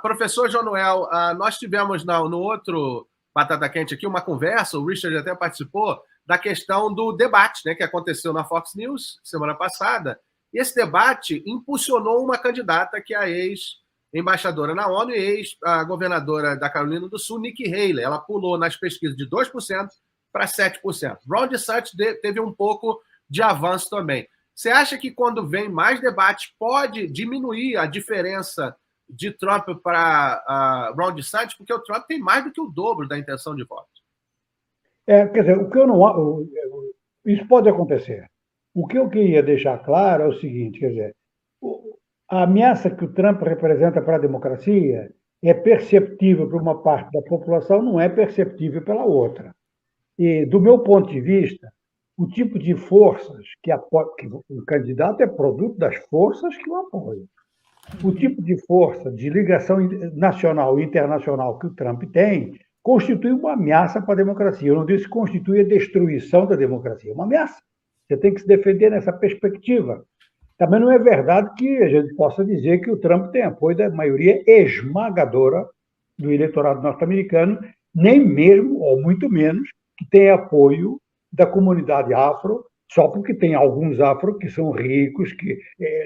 Professor João Noel, nós tivemos no outro Batata Quente aqui uma conversa, o Richard até participou, da questão do debate, né, que aconteceu na Fox News semana passada. E esse debate impulsionou uma candidata que é a ex-embaixadora na ONU e ex-governadora da Carolina do Sul, Nikki Haley. Ela pulou nas pesquisas de 2% para 7%. Ron DeSantis teve um pouco de avanço também. Você acha que quando vem mais debate pode diminuir a diferença de Trump para Ron DeSantis? Porque o Trump tem mais do que o dobro da intenção de voto. Quer dizer, o que eu não... Isso pode acontecer. O que eu queria deixar claro é o seguinte, quer dizer, a ameaça que o Trump representa para a democracia é perceptível para uma parte da população, não é perceptível pela outra. E, do meu ponto de vista, o tipo de forças que o candidato é produto das forças que o apoiam. O tipo de força de ligação nacional e internacional que o Trump tem constitui uma ameaça para a democracia. Eu não disse que constitui a destruição da democracia, é uma ameaça. Você tem que se defender nessa perspectiva. Também não é verdade que a gente possa dizer que o Trump tem apoio da maioria esmagadora do eleitorado norte-americano, nem mesmo, ou muito menos, que tem apoio da comunidade afro, só porque tem alguns afro que são ricos, que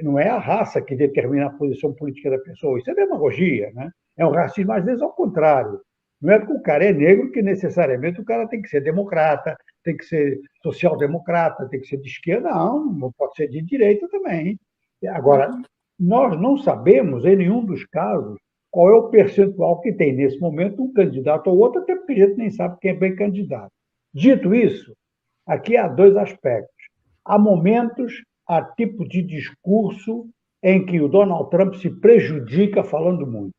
não é a raça que determina a posição política da pessoa. Isso é demagogia, né? É um racismo, às vezes, ao contrário. Não é porque o cara é negro que necessariamente o cara tem que ser democrata, tem que ser social-democrata, tem que ser de esquerda, não pode ser de direita também. Agora, nós não sabemos, em nenhum dos casos, qual é o percentual que tem nesse momento um candidato ou outro, até porque a gente nem sabe quem é bem candidato. Dito isso, aqui há dois aspectos. Há momentos, há tipo de discurso em que o Donald Trump se prejudica falando muito.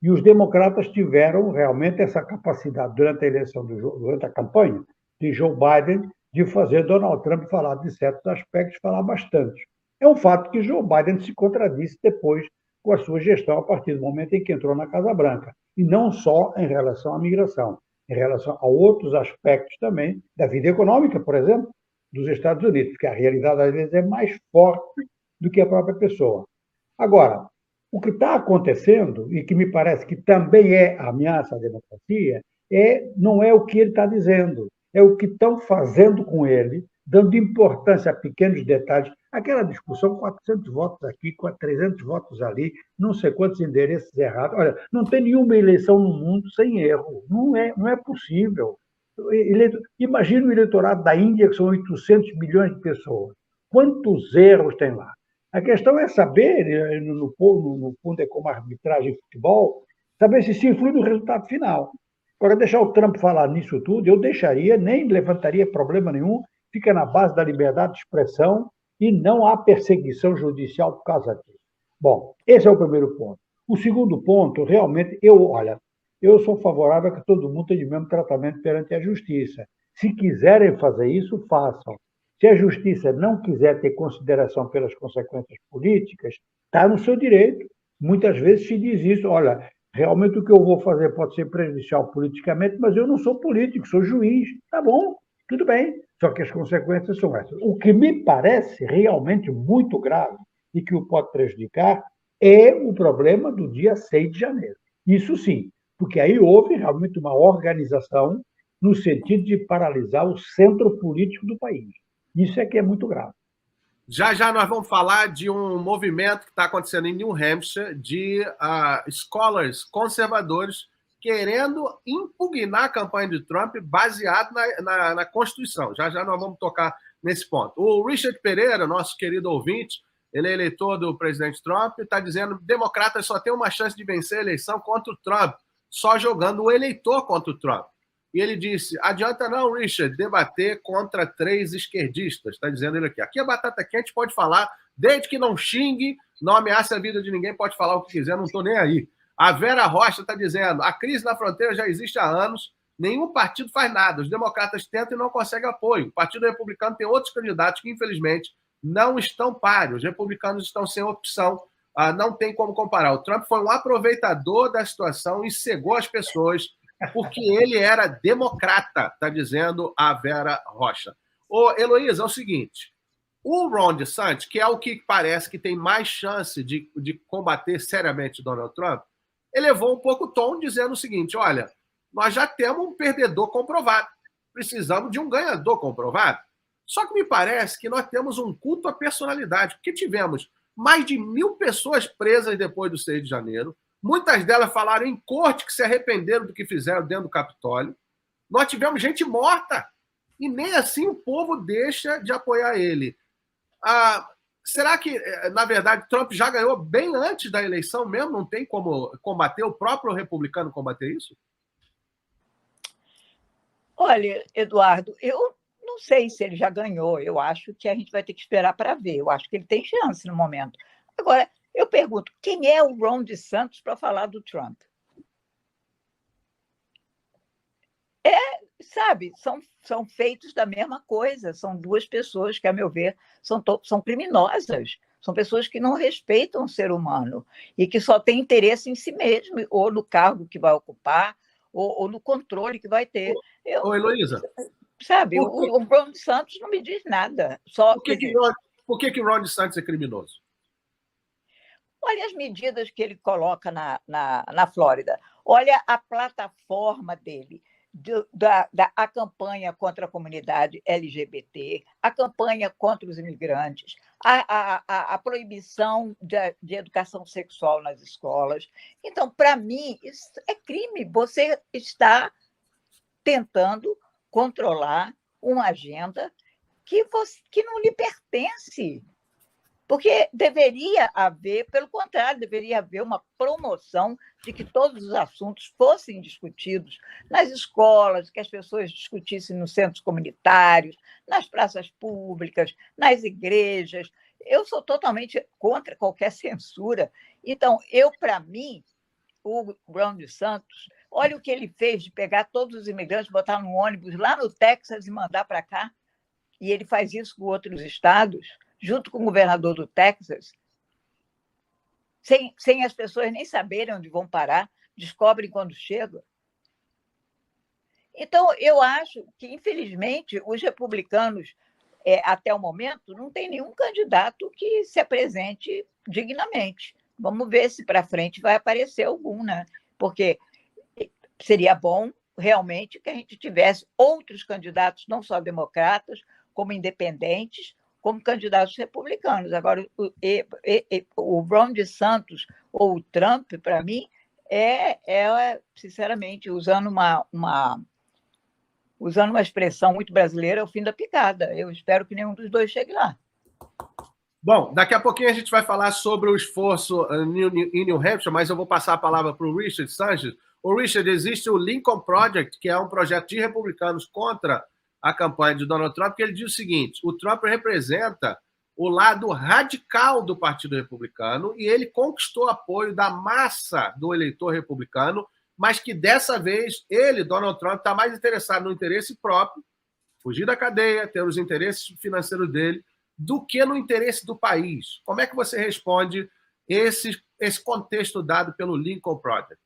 E os democratas tiveram realmente essa capacidade, durante a eleição, durante a campanha de Joe Biden, de fazer Donald Trump falar de certos aspectos, falar bastante. É um fato que Joe Biden se contradisse depois com a sua gestão, a partir do momento em que entrou na Casa Branca. E não só em relação à migração, em relação a outros aspectos também da vida econômica, por exemplo, dos Estados Unidos, porque a realidade, às vezes, é mais forte do que a própria pessoa. Agora, o que está acontecendo, e que me parece que também é ameaça à democracia, não é o que ele está dizendo, é o que estão fazendo com ele, dando importância a pequenos detalhes. Aquela discussão, 400 votos aqui, 300 votos ali, não sei quantos endereços errados. Olha, não tem nenhuma eleição no mundo sem erro. Não é possível. Imagina o eleitorado da Índia, que são 800 milhões de pessoas. Quantos erros tem lá? A questão é saber, no fundo é como a arbitragem de futebol, saber se isso influi no resultado final. Agora, deixar o Trump falar nisso tudo, eu deixaria, nem levantaria problema nenhum, fica na base da liberdade de expressão e não há perseguição judicial por causa disso. Bom, esse é o primeiro ponto. O segundo ponto, realmente, eu sou favorável a que todo mundo tenha o mesmo tratamento perante a justiça. Se quiserem fazer isso, façam. Se a justiça não quiser ter consideração pelas consequências políticas, está no seu direito. Muitas vezes se diz isso, olha, realmente o que eu vou fazer pode ser prejudicial politicamente, mas eu não sou político, sou juiz. Tá bom, tudo bem, só que as consequências são essas. O que me parece realmente muito grave e que o pode prejudicar é o problema do dia 6 de janeiro. Isso sim, porque aí houve realmente uma organização no sentido de paralisar o centro político do país. Isso é que é muito grave. Já já nós vamos falar de um movimento que está acontecendo em New Hampshire de scholars conservadores querendo impugnar a campanha de Trump baseado na Constituição. Já já nós vamos tocar nesse ponto. O Richard Pereira, nosso querido ouvinte, ele é eleitor do presidente Trump, está dizendo que democratas só têm uma chance de vencer a eleição contra o Trump, só jogando o eleitor contra o Trump. E ele disse, adianta não, Richard, debater contra 3 esquerdistas. Está dizendo ele aqui. Aqui a batata quente pode falar, desde que não xingue, não ameace a vida de ninguém, pode falar o que quiser, não estou nem aí. A Vera Rocha está dizendo, a crise na fronteira já existe há anos, nenhum partido faz nada, os democratas tentam e não conseguem apoio. O Partido Republicano tem outros candidatos que, infelizmente, não estão páreos. Os republicanos estão sem opção, não tem como comparar. O Trump foi um aproveitador da situação e cegou as pessoas, porque ele era democrata, está dizendo a Vera Rocha. Ô, Heloísa, é o seguinte, o Ron DeSantis, que é o que parece que tem mais chance de combater seriamente Donald Trump, elevou um pouco o tom, dizendo o seguinte, olha, nós já temos um perdedor comprovado, precisamos de um ganhador comprovado. Só que me parece que nós temos um culto à personalidade, porque tivemos mais de 1.000 pessoas presas depois do 6 de janeiro, muitas delas falaram em corte que se arrependeram do que fizeram dentro do Capitólio. Nós tivemos gente morta. E nem assim o povo deixa de apoiar ele. Será que, na verdade, Trump já ganhou bem antes da eleição mesmo? Não tem como combater, o próprio republicano combater isso? Olha, Eduardo, eu não sei se ele já ganhou. Eu acho que a gente vai ter que esperar para ver. Eu acho que ele tem chance no momento. Agora, eu pergunto, quem é o Ron DeSantis para falar do Trump? Sabe, são feitos da mesma coisa. São 2 pessoas que, a meu ver, são criminosas. São pessoas que não respeitam o ser humano e que só têm interesse em si mesmo, ou no cargo que vai ocupar, ou no controle que vai ter. Ô, Heloísa. Sabe, o Ron DeSantis não me diz nada. Só, por que o Ron DeSantis é criminoso? Olha as medidas que ele coloca na Flórida. Olha a plataforma dele, a campanha contra a comunidade LGBT, a campanha contra os imigrantes, a proibição de educação sexual nas escolas. Então, para mim, isso é crime. Você está tentando controlar uma agenda que não lhe pertence. Porque deveria haver, pelo contrário, deveria haver uma promoção de que todos os assuntos fossem discutidos nas escolas, que as pessoas discutissem nos centros comunitários, nas praças públicas, nas igrejas. Eu sou totalmente contra qualquer censura. Então, para mim, o Ron DeSantis, olha o que ele fez de pegar todos os imigrantes, botar num ônibus lá no Texas e mandar para cá. E ele faz isso com outros estados, junto com o governador do Texas, sem as pessoas nem saberem onde vão parar, descobrem quando chegam. Então, eu acho que, infelizmente, os republicanos, até o momento, não tem nenhum candidato que se apresente dignamente. Vamos ver se para frente vai aparecer algum, né? Porque seria bom, realmente, que a gente tivesse outros candidatos, não só democratas, como independentes, como candidatos republicanos. Agora, o Ron DeSantis ou o Trump, para mim, sinceramente, usando uma expressão muito brasileira, é o fim da picada. Eu espero que nenhum dos dois chegue lá. Bom, daqui a pouquinho a gente vai falar sobre o esforço em New Hampshire, mas eu vou passar a palavra para o Richard Sanchez. O Richard, existe o Lincoln Project, que é um projeto de republicanos contra a campanha de Donald Trump, que ele diz o seguinte, o Trump representa o lado radical do Partido Republicano e ele conquistou apoio da massa do eleitor republicano, mas que dessa vez ele, Donald Trump, está mais interessado no interesse próprio, fugir da cadeia, ter os interesses financeiros dele, do que no interesse do país. Como é que você responde esse contexto dado pelo Lincoln Project?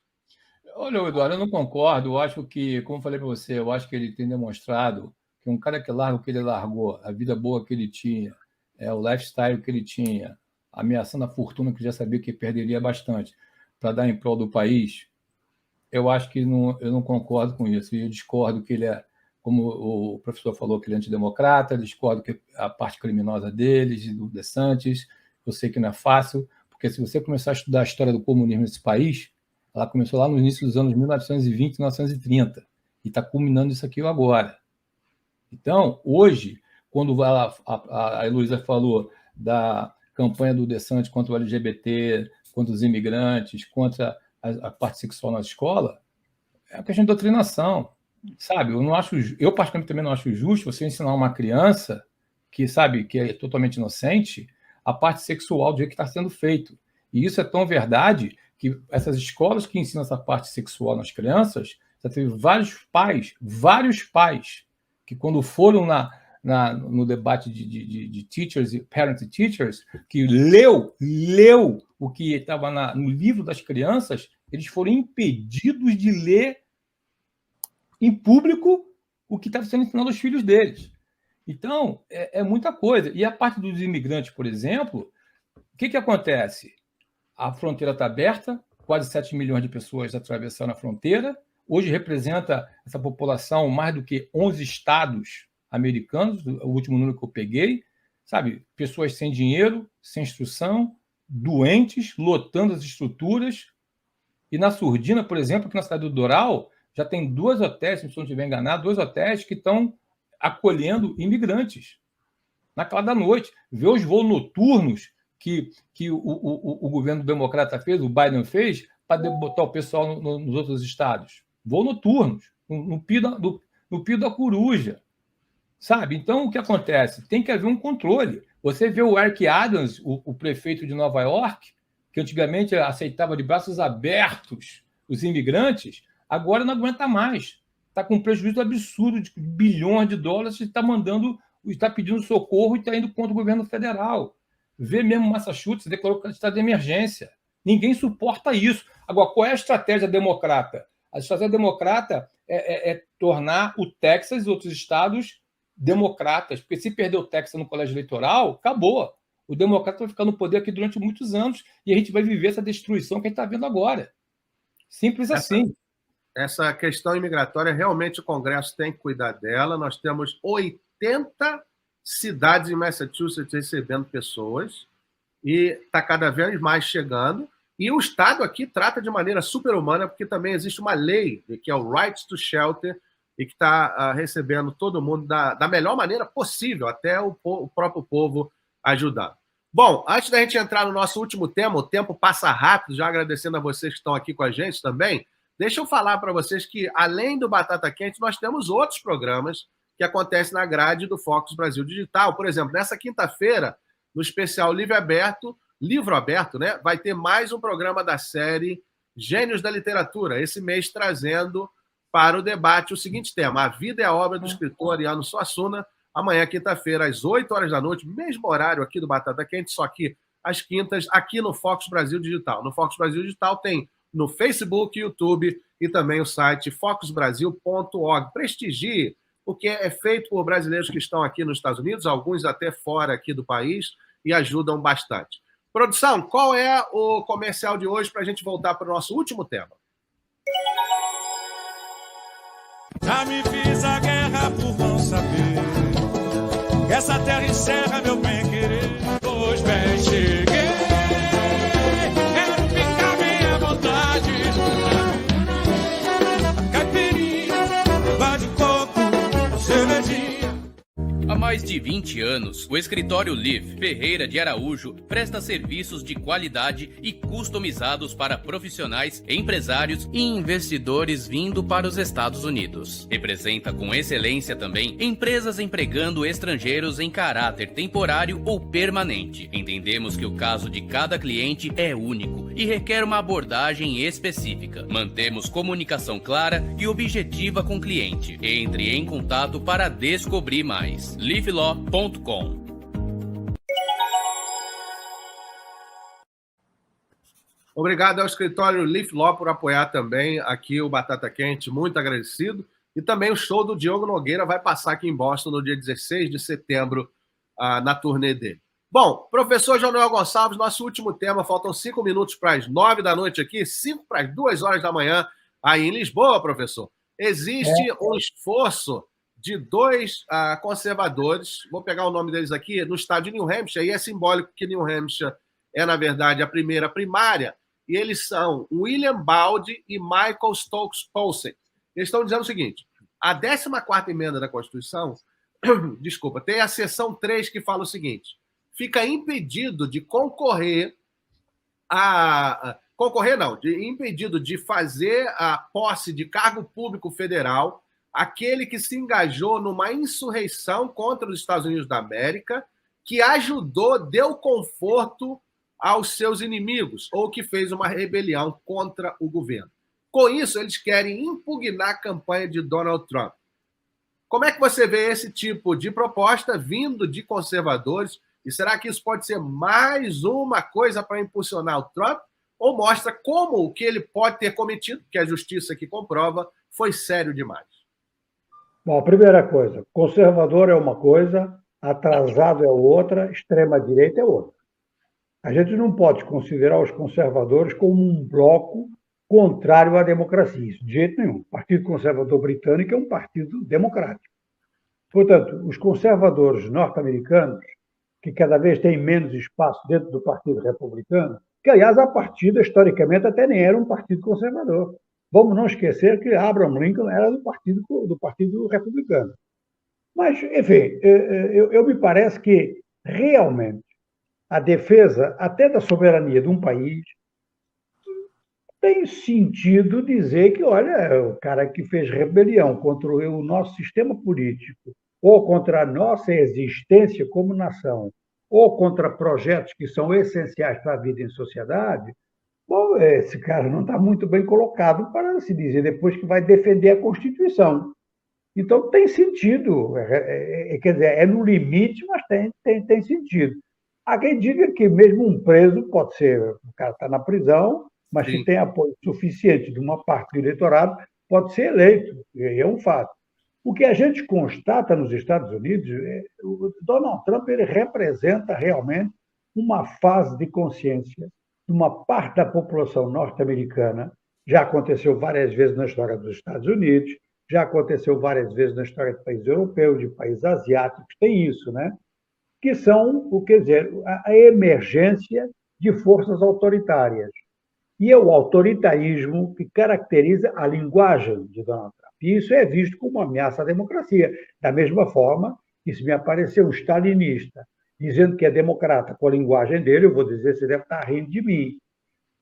Olha, Eduardo, eu não concordo. Eu acho que, como falei para você, eu acho que ele tem demonstrado que um cara que larga o que ele largou, a vida boa que ele tinha, o lifestyle que ele tinha, ameaçando a fortuna que já sabia que perderia bastante, para dar em prol do país, eu acho que eu não concordo com isso. E eu discordo que ele é, como o professor falou, que ele é antidemocrata, discordo que a parte criminosa deles, e do DeSantis, eu sei que não é fácil, porque se você começar a estudar a história do comunismo nesse país, ela começou lá no início dos anos 1920, 1930, e está culminando isso aqui agora. Então, hoje, quando a Heloísa falou da campanha do DeSantis contra o LGBT, contra os imigrantes, contra a parte sexual na escola, é uma questão de doutrinação, sabe? Eu particularmente também não acho justo você ensinar uma criança que, sabe, que é totalmente inocente, a parte sexual do jeito que está sendo feito. E isso é tão verdade que essas escolas que ensinam essa parte sexual nas crianças, já teve vários pais, que quando foram no debate de teachers e parent teachers, que leu o que estava no livro das crianças, eles foram impedidos de ler em público o que estava sendo ensinado aos filhos deles. Então, é muita coisa. E a parte dos imigrantes, por exemplo, o que acontece? A fronteira está aberta, quase 7 milhões de pessoas atravessaram a fronteira. Hoje representa essa população mais do que 11 estados americanos, o último número que eu peguei, sabe? Pessoas sem dinheiro, sem instrução, doentes, lotando as estruturas. E na Surdina, por exemplo, aqui na cidade do Doral, já tem 2 hotéis, se não estiver enganado, 2 hotéis que estão acolhendo imigrantes na calada da noite. Ver os voos noturnos que o governo democrata fez, o Biden fez, para botar o pessoal nos outros estados. Voos noturnos, no pio da coruja. Sabe? Então, o que acontece? Tem que haver um controle. Você vê o Eric Adams, o prefeito de Nova York, que antigamente aceitava de braços abertos os imigrantes, agora não aguenta mais. Está com um prejuízo absurdo de bilhões de dólares e está pedindo socorro e está indo contra o governo federal. Vê mesmo Massachusetts, declarou que está de emergência. Ninguém suporta isso. Agora, qual é a estratégia democrata? A estratégia democrata é tornar o Texas e outros estados democratas, porque se perder o Texas no colégio eleitoral, acabou. O democrata vai ficar no poder aqui durante muitos anos e a gente vai viver essa destruição que a gente está vendo agora. Simples assim. Essa questão imigratória, realmente o Congresso tem que cuidar dela. Nós temos 80 cidades em Massachusetts recebendo pessoas e está cada vez mais chegando. E o Estado aqui trata de maneira super-humana, porque também existe uma lei, que é o Right to Shelter, e que está recebendo todo mundo da melhor maneira possível, até o próprio povo ajudar. Bom, antes da gente entrar no nosso último tema, o tempo passa rápido, já agradecendo a vocês que estão aqui com a gente também, deixa eu falar para vocês que, além do Batata Quente, nós temos outros programas que acontecem na grade do Focus Brasil Digital. Por exemplo, nessa quinta-feira, no especial Livro Aberto, né, vai ter mais um programa da série Gênios da Literatura, esse mês trazendo para o debate o seguinte tema: A Vida e a Obra do Escritor Ariano Suassuna, amanhã, quinta-feira, às 8 horas da noite, mesmo horário aqui do Batata Quente, só que às quintas, aqui no Focus Brasil Digital. No Focus Brasil Digital tem no Facebook, YouTube e também o site focusbrasil.org. Prestigie, porque é feito por brasileiros que estão aqui nos Estados Unidos, alguns até fora aqui do país, e ajudam bastante. Produção, qual é o comercial de hoje para a gente voltar para o nosso último tema? Já me fiz a guerra por não saber que essa terra encerra meu bem-querer. Pois bem, cheguei, quero ficar bem à vontade. Caipirinha, vá de coco, cervejinha. Há mais de 20 anos, o escritório Liv Ferreira de Araújo presta serviços de qualidade e customizados para profissionais, empresários e investidores vindo para os Estados Unidos. Representa com excelência também empresas empregando estrangeiros em caráter temporário ou permanente. Entendemos que o caso de cada cliente é único e requer uma abordagem específica. Mantemos comunicação clara e objetiva com o cliente. Entre em contato para descobrir mais. livelaw.com. Obrigado ao escritório Leaf Law por apoiar também aqui o Batata Quente, muito agradecido. E também o show do Diogo Nogueira vai passar aqui em Boston no dia 16 de setembro, na turnê dele. Bom, professor João Noel Gonçalves, nosso último tema, faltam 5 minutos para as 9 da noite aqui, 5 para as 2 horas da manhã. Aí em Lisboa, professor, existe um esforço de dois conservadores, vou pegar o nome deles aqui, no estado de New Hampshire, e é simbólico que New Hampshire é, na verdade, a primeira primária, e eles são William Baldi e Michael Stokes Posey. Eles estão dizendo o seguinte: a 14ª emenda da Constituição, desculpa, tem a seção 3 que fala o seguinte: fica impedido de impedido de fazer a posse de cargo público federal aquele que se engajou numa insurreição contra os Estados Unidos da América, que deu conforto aos seus inimigos, ou que fez uma rebelião contra o governo. Com isso, eles querem impugnar a campanha de Donald Trump. Como é que você vê esse tipo de proposta vindo de conservadores? E será que isso pode ser mais uma coisa para impulsionar o Trump? Ou mostra como o que ele pode ter cometido, que a justiça que comprova, foi sério demais? Bom, a primeira coisa, conservador é uma coisa, atrasado é outra, extrema-direita é outra. A gente não pode considerar os conservadores como um bloco contrário à democracia, isso de jeito nenhum. O Partido Conservador Britânico é um partido democrático. Portanto, os conservadores norte-americanos, que cada vez têm menos espaço dentro do Partido Republicano, que, aliás, a partida, historicamente, até nem era um partido conservador. Vamos não esquecer que Abraham Lincoln era do Partido Republicano. Mas, enfim, eu me parece que, realmente, a defesa até da soberania de um país tem sentido dizer que, olha, o cara que fez rebelião contra o nosso sistema político, ou contra a nossa existência como nação, ou contra projetos que são essenciais para a vida em sociedade, bom, esse cara não está muito bem colocado para se dizer depois que vai defender a Constituição. Então, tem sentido, quer dizer, é no limite, mas tem sentido. Há quem diga que mesmo um preso pode ser, o cara está na prisão, mas se tem apoio suficiente de uma parte do eleitorado, pode ser eleito, é um fato. O que a gente constata nos Estados Unidos, o Donald Trump ele representa realmente uma fase de consciência de uma parte da população norte-americana. Já aconteceu várias vezes na história dos Estados Unidos, já aconteceu várias vezes na história de países europeus, de países asiáticos, tem isso, né? Que são, quer dizer, a emergência de forças autoritárias. E é o autoritarismo que caracteriza a linguagem de Donald Trump. E isso é visto como uma ameaça à democracia. Da mesma forma que se me aparecer um stalinista dizendo que é democrata com a linguagem dele, eu vou dizer que você deve estar rindo de mim. De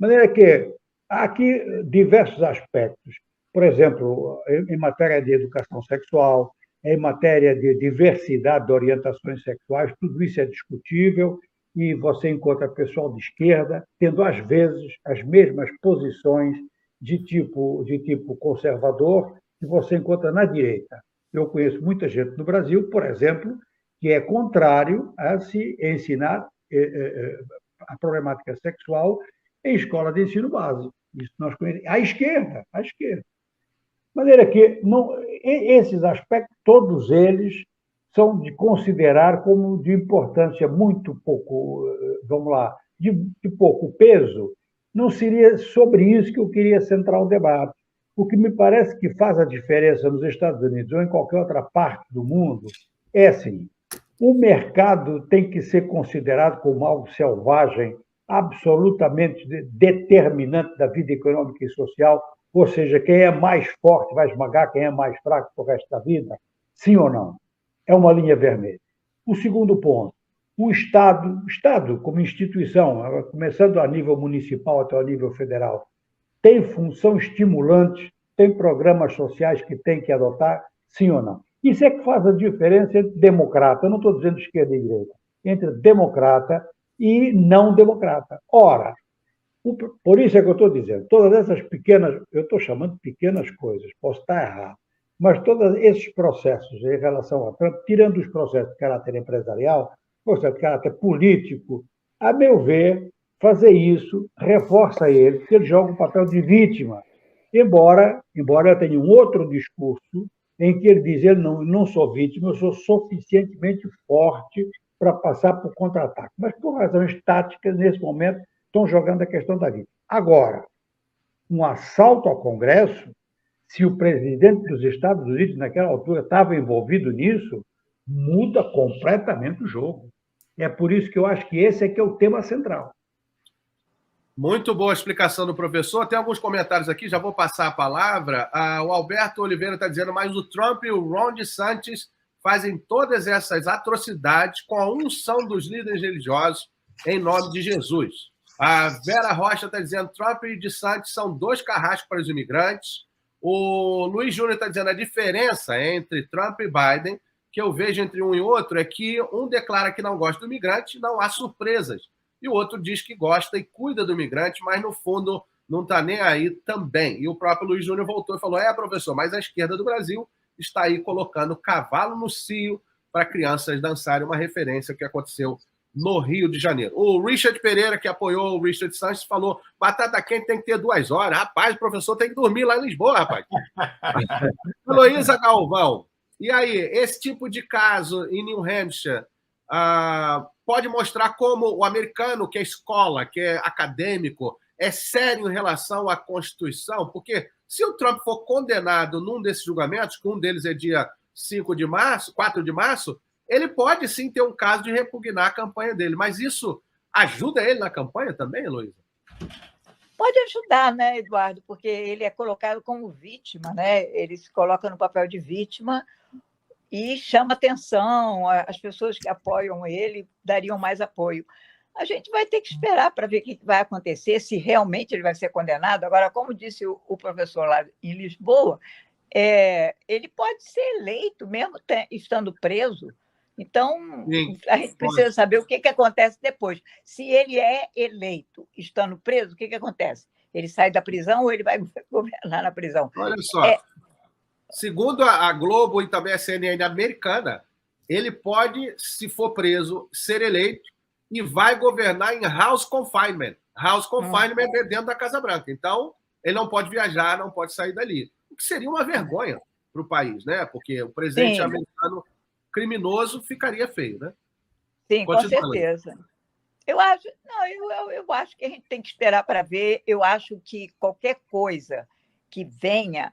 maneira que há aqui diversos aspectos. Por exemplo, em matéria de educação sexual, em matéria de diversidade de orientações sexuais, tudo isso é discutível e você encontra pessoal de esquerda tendo, às vezes, as mesmas posições de tipo conservador que você encontra na direita. Eu conheço muita gente no Brasil, por exemplo, que é contrário a se ensinar a problemática sexual em escola de ensino básico. Isso nós conhecemos. À esquerda. De maneira que esses aspectos, todos eles, são de considerar como de importância muito pouco, vamos lá, de pouco peso. Não seria sobre isso que eu queria centrar o debate. O que me parece que faz a diferença nos Estados Unidos ou em qualquer outra parte do mundo é assim: o mercado tem que ser considerado como algo selvagem, absolutamente determinante da vida econômica e social, ou seja, quem é mais forte vai esmagar quem é mais fraco para o resto da vida? Sim ou não? É uma linha vermelha. O segundo ponto, o Estado como instituição, começando a nível municipal até o nível federal, tem função estimulante, tem programas sociais que tem que adotar, sim ou não? Isso é que faz a diferença entre democrata, eu não estou dizendo esquerda e direita, entre democrata e não democrata. Ora, por isso é que eu estou dizendo, todas essas pequenas, eu estou chamando de pequenas coisas, posso estar errado, mas todos esses processos em relação a Trump, tirando os processos de caráter empresarial, processos de caráter político, a meu ver, fazer isso reforça ele, porque ele joga o papel de vítima, embora eu tenha um outro discurso em que ele diz, eu não sou vítima, eu sou suficientemente forte para passar por contra-ataque. Mas, por razões táticas, nesse momento, estão jogando a questão da vítima. Agora, um assalto ao Congresso, se o presidente dos Estados Unidos, naquela altura, estava envolvido nisso, muda completamente o jogo. É por isso que eu acho que esse é que é o tema central. Muito boa explicação do professor. Tem alguns comentários aqui, já vou passar a palavra. O Alberto Oliveira está dizendo, mas o Trump e o Ron DeSantis fazem todas essas atrocidades com a unção dos líderes religiosos em nome de Jesus. A Vera Rocha está dizendo, Trump e DeSantis são 2 carrascos para os imigrantes. O Luiz Júnior está dizendo, a diferença entre Trump e Biden, que eu vejo entre um e outro, é que um declara que não gosta do imigrante, não há surpresas. E o outro diz que gosta e cuida do imigrante, mas no fundo não está nem aí também. E o próprio Luiz Júnior voltou e falou, professor, mas a esquerda do Brasil está aí colocando cavalo no cio para crianças dançarem, uma referência que aconteceu no Rio de Janeiro. O Richard Pereira, que apoiou o Richard Sanches, falou, batata quente tem que ter 2 horas. Rapaz, o professor tem que dormir lá em Lisboa, rapaz. Heloísa Galvão, e aí, esse tipo de caso em New Hampshire pode mostrar como o americano, que é escola, que é acadêmico, é sério em relação à Constituição? Porque se o Trump for condenado num desses julgamentos, que um deles é dia 4 de março, ele pode sim ter um caso de repugnar a campanha dele. Mas isso ajuda ele na campanha também, Heloísa? Pode ajudar, né, Eduardo? Porque ele é colocado como vítima, né? Ele se coloca no papel de vítima e chama atenção. As pessoas que apoiam ele dariam mais apoio. A gente vai ter que esperar para ver o que vai acontecer, se realmente ele vai ser condenado. Agora, como disse o professor lá em Lisboa, ele pode ser eleito mesmo estando preso. Então, sim, a gente precisa saber o que acontece depois. Se ele é eleito estando preso, o que acontece? Ele sai da prisão ou ele vai governar na prisão? Olha só, segundo a Globo e também a CNN americana, ele pode, se for preso, ser eleito e vai governar em house confinement. House confinement é dentro da Casa Branca. Então, ele não pode viajar, não pode sair dali. O que seria uma vergonha para o país, né? Porque o presidente americano criminoso ficaria feio, né? Sim, com certeza. Eu acho que a gente tem que esperar para ver. Eu acho que qualquer coisa que venha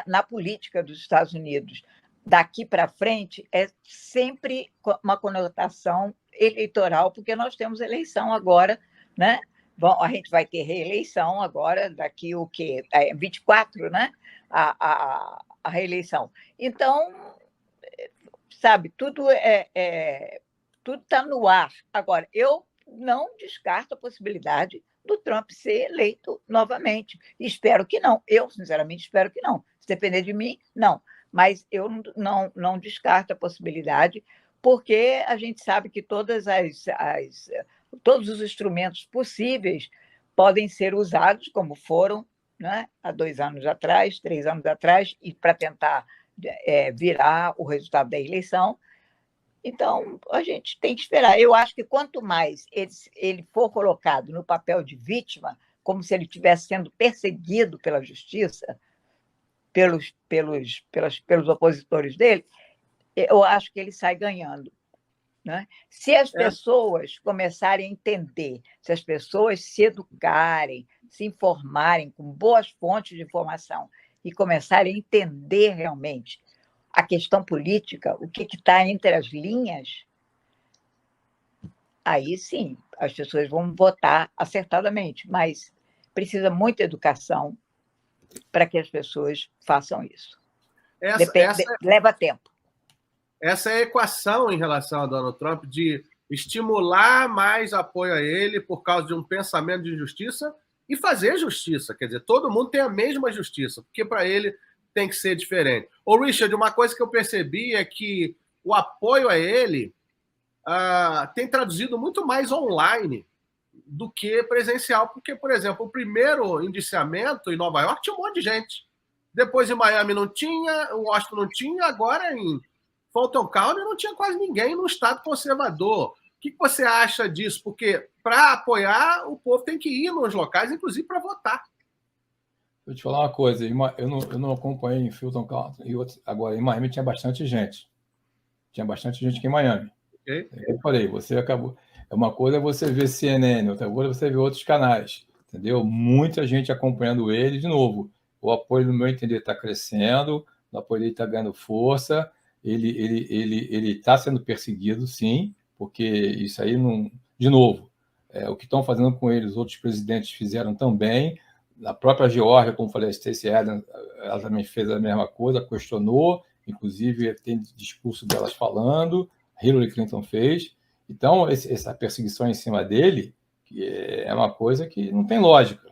na política dos Estados Unidos daqui para frente é sempre uma conotação eleitoral, porque nós temos eleição agora, né? Bom, a gente vai ter reeleição agora, daqui o quê? 24, né? A reeleição. Então, sabe, tudo está no ar. Agora, eu não descarto a possibilidade do Trump ser eleito novamente. Espero que não. Eu, sinceramente, espero que não. Se depender de mim, não. Mas eu não descarto a possibilidade, porque a gente sabe que todos os instrumentos possíveis podem ser usados, como foram, né, há 2 anos atrás, 3 anos atrás, e para tentar virar o resultado da eleição. Então, a gente tem que esperar. Eu acho que quanto mais ele for colocado no papel de vítima, como se ele estivesse sendo perseguido pela justiça, pelos opositores dele, eu acho que ele sai ganhando, né? Se as pessoas começarem a entender, se as pessoas se educarem, se informarem com boas fontes de informação e começarem a entender realmente a questão política, o que está entre as linhas, aí sim, as pessoas vão votar acertadamente, mas precisa muita educação para que as pessoas façam isso. Leva tempo. Essa é a equação em relação a Donald Trump de estimular mais apoio a ele por causa de um pensamento de justiça e fazer justiça. Quer dizer, todo mundo tem a mesma justiça, porque para ele tem que ser diferente. Ô, Richard, uma coisa que eu percebi é que o apoio a ele tem traduzido muito mais online do que presencial, porque, por exemplo, o primeiro indiciamento em Nova York tinha um monte de gente. Depois em Miami não tinha, Washington não tinha, agora em Fulton County não tinha quase ninguém no estado conservador. O que você acha disso? Porque para apoiar, o povo tem que ir nos locais, inclusive para votar. Vou te falar uma coisa, eu não acompanhei em Fulton County, agora em Miami tinha bastante gente. Tinha bastante gente aqui em Miami. Okay. Eu falei, você acabou. Uma coisa é você ver CNN, outra coisa é você ver outros canais. entendeu? Muita gente acompanhando ele. De novo, o apoio, no meu entender, está crescendo, o apoio dele está ganhando força, ele está sendo perseguido, sim, porque isso aí não... De novo, o que estão fazendo com ele, os outros presidentes fizeram também. Na própria Geórgia, como falei, a Stacey Abrams, ela também fez a mesma coisa, questionou, inclusive tem discurso delas falando, Hillary Clinton fez. Então, essa perseguição em cima dele é uma coisa que não tem lógica.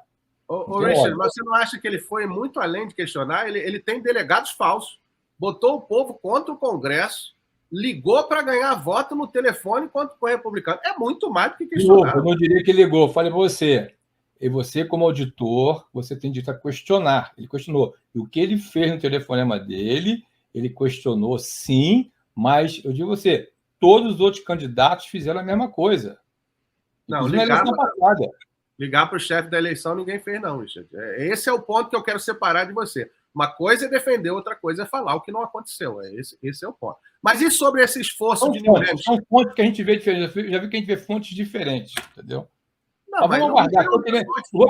Richard, mas você não acha que ele foi muito além de questionar? Ele tem delegados falsos, botou o povo contra o Congresso, ligou para ganhar voto no telefone contra o republicano. É muito mais do que questionar. Eu não diria que ligou, falei para você. E você, como auditor, você tem direito a questionar. Ele questionou. E o que ele fez no telefonema dele, ele questionou, sim, mas eu digo a você, todos os outros candidatos fizeram a mesma coisa. Não, ligar para o chefe da eleição ninguém fez, não, Richard. Esse é o ponto que eu quero separar de você. Uma coisa é defender, outra coisa é falar o que não aconteceu. Esse é o ponto. Mas e sobre esse esforço de New Hampshire? São fontes que a gente vê diferentes. Já vi que a gente vê fontes diferentes, entendeu? Não, mas vamos aguardar. Vou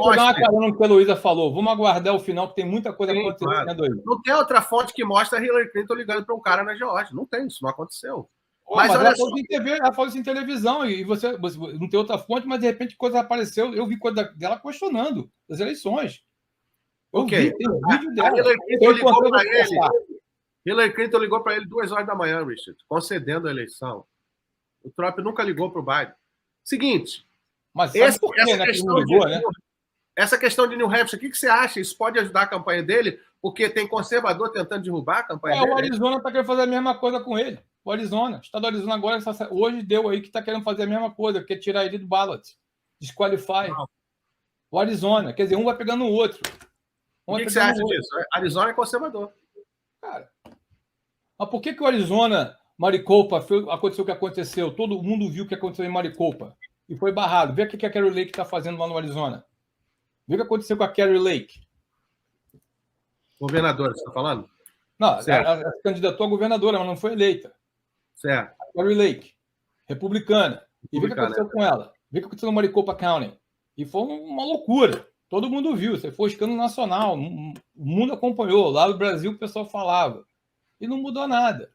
pegar uma carona no que a Luísa falou. Vamos aguardar o final, que tem muita coisa acontecendo aí. Não tem outra fonte que mostra a Hillary Clinton ligando para um cara na Geórgia. Não tem, isso não aconteceu. Mas ela falou em TV, ela falou isso em televisão, e você não tem outra fonte, mas de repente coisa apareceu. Eu vi coisa dela questionando as eleições. Eu vi, tem um vídeo dela. Hillary Clinton ligou para ele 2 horas da manhã, Richard, concedendo a eleição. O Trump nunca ligou para o Biden. Seguinte. Mas sabe por quê, né, que não ligou, né? Essa questão de New Hampshire, o que você acha? Isso pode ajudar a campanha dele? Porque tem conservador tentando derrubar a campanha dele. O Arizona está querendo fazer a mesma coisa com ele. O Arizona. O estado do Arizona agora, hoje deu aí que está querendo fazer a mesma coisa, quer tirar ele do ballot. Desqualify. O Arizona. Quer dizer, um vai pegando o outro. O que você acha disso? Arizona é conservador. Cara, mas por que o Arizona, Maricopa, aconteceu o que aconteceu? Todo mundo viu o que aconteceu em Maricopa. E foi barrado. Vê o que a Carrie Lake está fazendo lá no Arizona. Vê o que aconteceu com a Carrie Lake. Governadora, você está falando? Não, ela candidatou a governadora, mas não foi eleita. Certo. A Carrie Lake, republicana. E vê o que aconteceu com ela. Vê o que aconteceu no Maricopa County. E foi uma loucura. Todo mundo viu. Você foi escândalo nacional. O mundo acompanhou. Lá no Brasil o pessoal falava. E não mudou nada.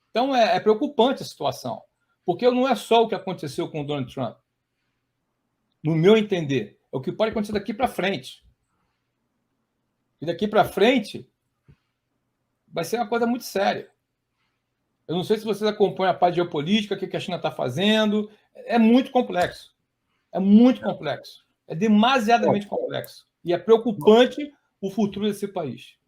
Então é preocupante a situação. Porque não é só o que aconteceu com o Donald Trump. No meu entender, é o que pode acontecer daqui para frente. E daqui para frente vai ser uma coisa muito séria. Eu não sei se vocês acompanham a parte geopolítica, o que a China está fazendo. É muito complexo. É muito complexo. É demasiadamente complexo. E é preocupante o futuro desse país.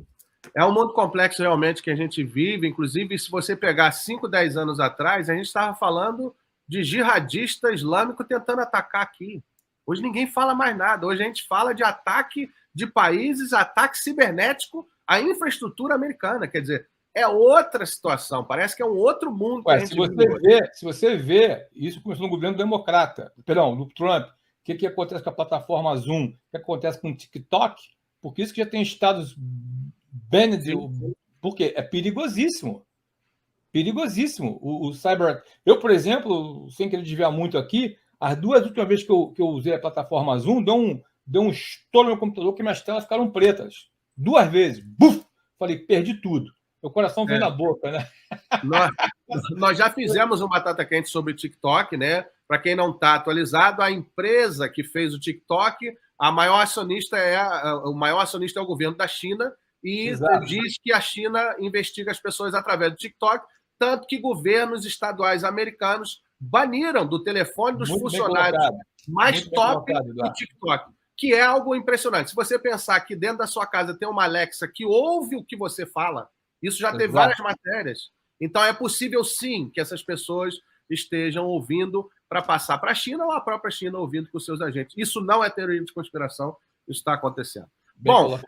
É um mundo complexo realmente que a gente vive. Inclusive, se você pegar 5, 10 anos atrás, a gente estava falando de jihadista islâmico tentando atacar aqui. Hoje ninguém fala mais nada. Hoje a gente fala de ataque de países, ataque cibernético à infraestrutura americana. Quer dizer, é outra situação. Parece que é um outro mundo. Se você vê, isso começou no governo democrata, do Trump, o que acontece com a plataforma Zoom, o que acontece com o TikTok, porque isso que já tem estados porque é perigosíssimo. Perigosíssimo. O cyber... Eu, por exemplo, sem querer desviar muito aqui, as 2 últimas vezes que eu usei a plataforma Zoom, deu um estouro no meu computador que minhas telas ficaram pretas. 2 vezes. Buf! Falei, perdi tudo. Meu coração veio na boca, né? Nós já fizemos um Batata Quente sobre o TikTok, né? Para quem não está atualizado, a empresa que fez o TikTok, o maior acionista é o governo da China e diz que a China investiga as pessoas através do TikTok, tanto que governos estaduais americanos baniram do telefone dos funcionários mais top do TikTok, que é algo impressionante. Se você pensar que dentro da sua casa tem uma Alexa que ouve o que você fala, isso já teve várias matérias. Então é possível, sim, que essas pessoas estejam ouvindo para passar para a China ou a própria China ouvindo com os seus agentes. Isso não é teoria de conspiração, isso está acontecendo. Bom,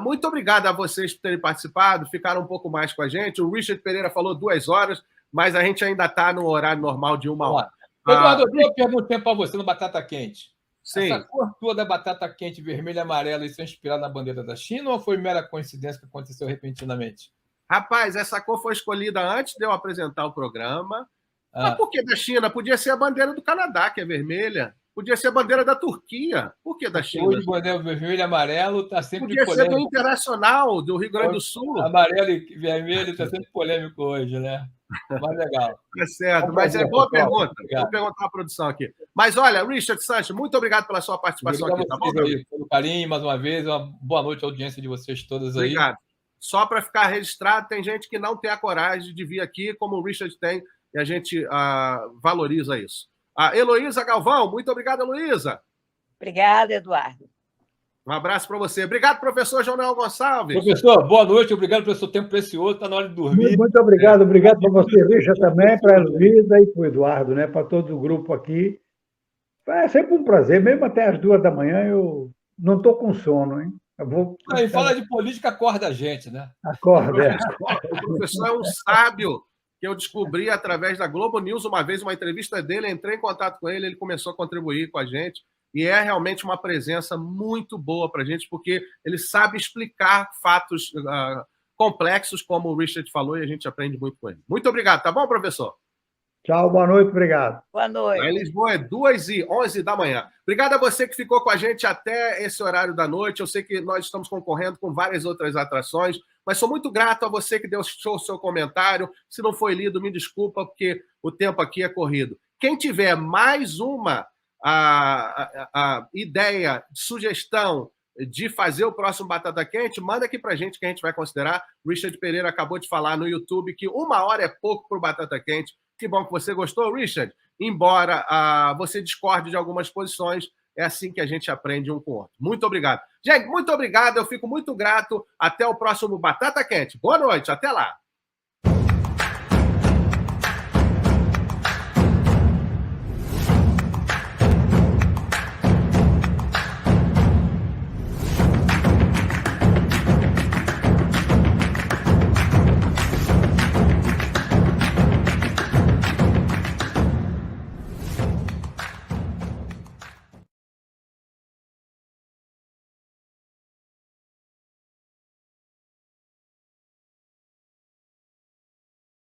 muito obrigado a vocês por terem participado, ficaram um pouco mais com a gente. O Richard Pereira falou 2 horas, mas a gente ainda está no horário normal de 1 hora. Eduardo, eu perguntei para você no Batata Quente. Sim. Essa cor toda da batata quente, vermelha e amarela, isso é inspirado na bandeira da China ou foi mera coincidência que aconteceu repentinamente? Rapaz, essa cor foi escolhida antes de eu apresentar o programa. Mas por que da China? Podia ser a bandeira do Canadá, que é vermelha. Podia ser a bandeira da Turquia. Por que da China? Hoje, bandeira vermelho e amarelo está sempre Podia ser polêmico. do Internacional, do Rio Grande do Sul. Amarelo e vermelho está sempre polêmico hoje, né? Mas legal. Tá certo, mas é boa pergunta. Vou perguntar à produção aqui. Mas olha, Richard Sanches, muito obrigado pela sua participação aqui, tá bom? Aí, pelo carinho, mais uma vez, uma boa noite à audiência de vocês todas aí. Obrigado. Só para ficar registrado, tem gente que não tem a coragem de vir aqui, como o Richard tem, e a gente valoriza isso. A Heloísa Galvão, muito obrigado, Heloísa. Obrigada, Eduardo. Um abraço para você. Obrigado, professor João Gonçalves. Professor, boa noite, obrigado pelo seu tempo precioso, está na hora de dormir. Muito obrigado para você, Richard, também, para a Heloísa e para o Eduardo, né? Para todo o grupo aqui. É sempre um prazer, mesmo até as 2 da manhã, eu não estou com sono, hein? E fala de política, acorda a gente, né? Acorda. O professor é um sábio que eu descobri através da Globo News uma vez, uma entrevista dele, entrei em contato com ele, ele começou a contribuir com a gente, e é realmente uma presença muito boa para a gente, porque ele sabe explicar fatos complexos, como o Richard falou, e a gente aprende muito com ele. Muito obrigado, tá bom, professor? Tchau, boa noite, obrigado. Boa noite. Em Lisboa é 2h11 da manhã. Obrigado a você que ficou com a gente até esse horário da noite. Eu sei que nós estamos concorrendo com várias outras atrações, mas sou muito grato a você que deixou o seu comentário. Se não foi lido, me desculpa, porque o tempo aqui é corrido. Quem tiver mais uma ideia, sugestão de fazer o próximo Batata Quente, manda aqui pra gente que a gente vai considerar. O Richard Pereira acabou de falar no YouTube que 1 hora é pouco para o Batata Quente. Que bom que você gostou, Richard. Embora você discorde de algumas posições, é assim que a gente aprende um com o outro. Muito obrigado. Gente, muito obrigado. Eu fico muito grato. Até o próximo Batata Quente. Boa noite. Até lá.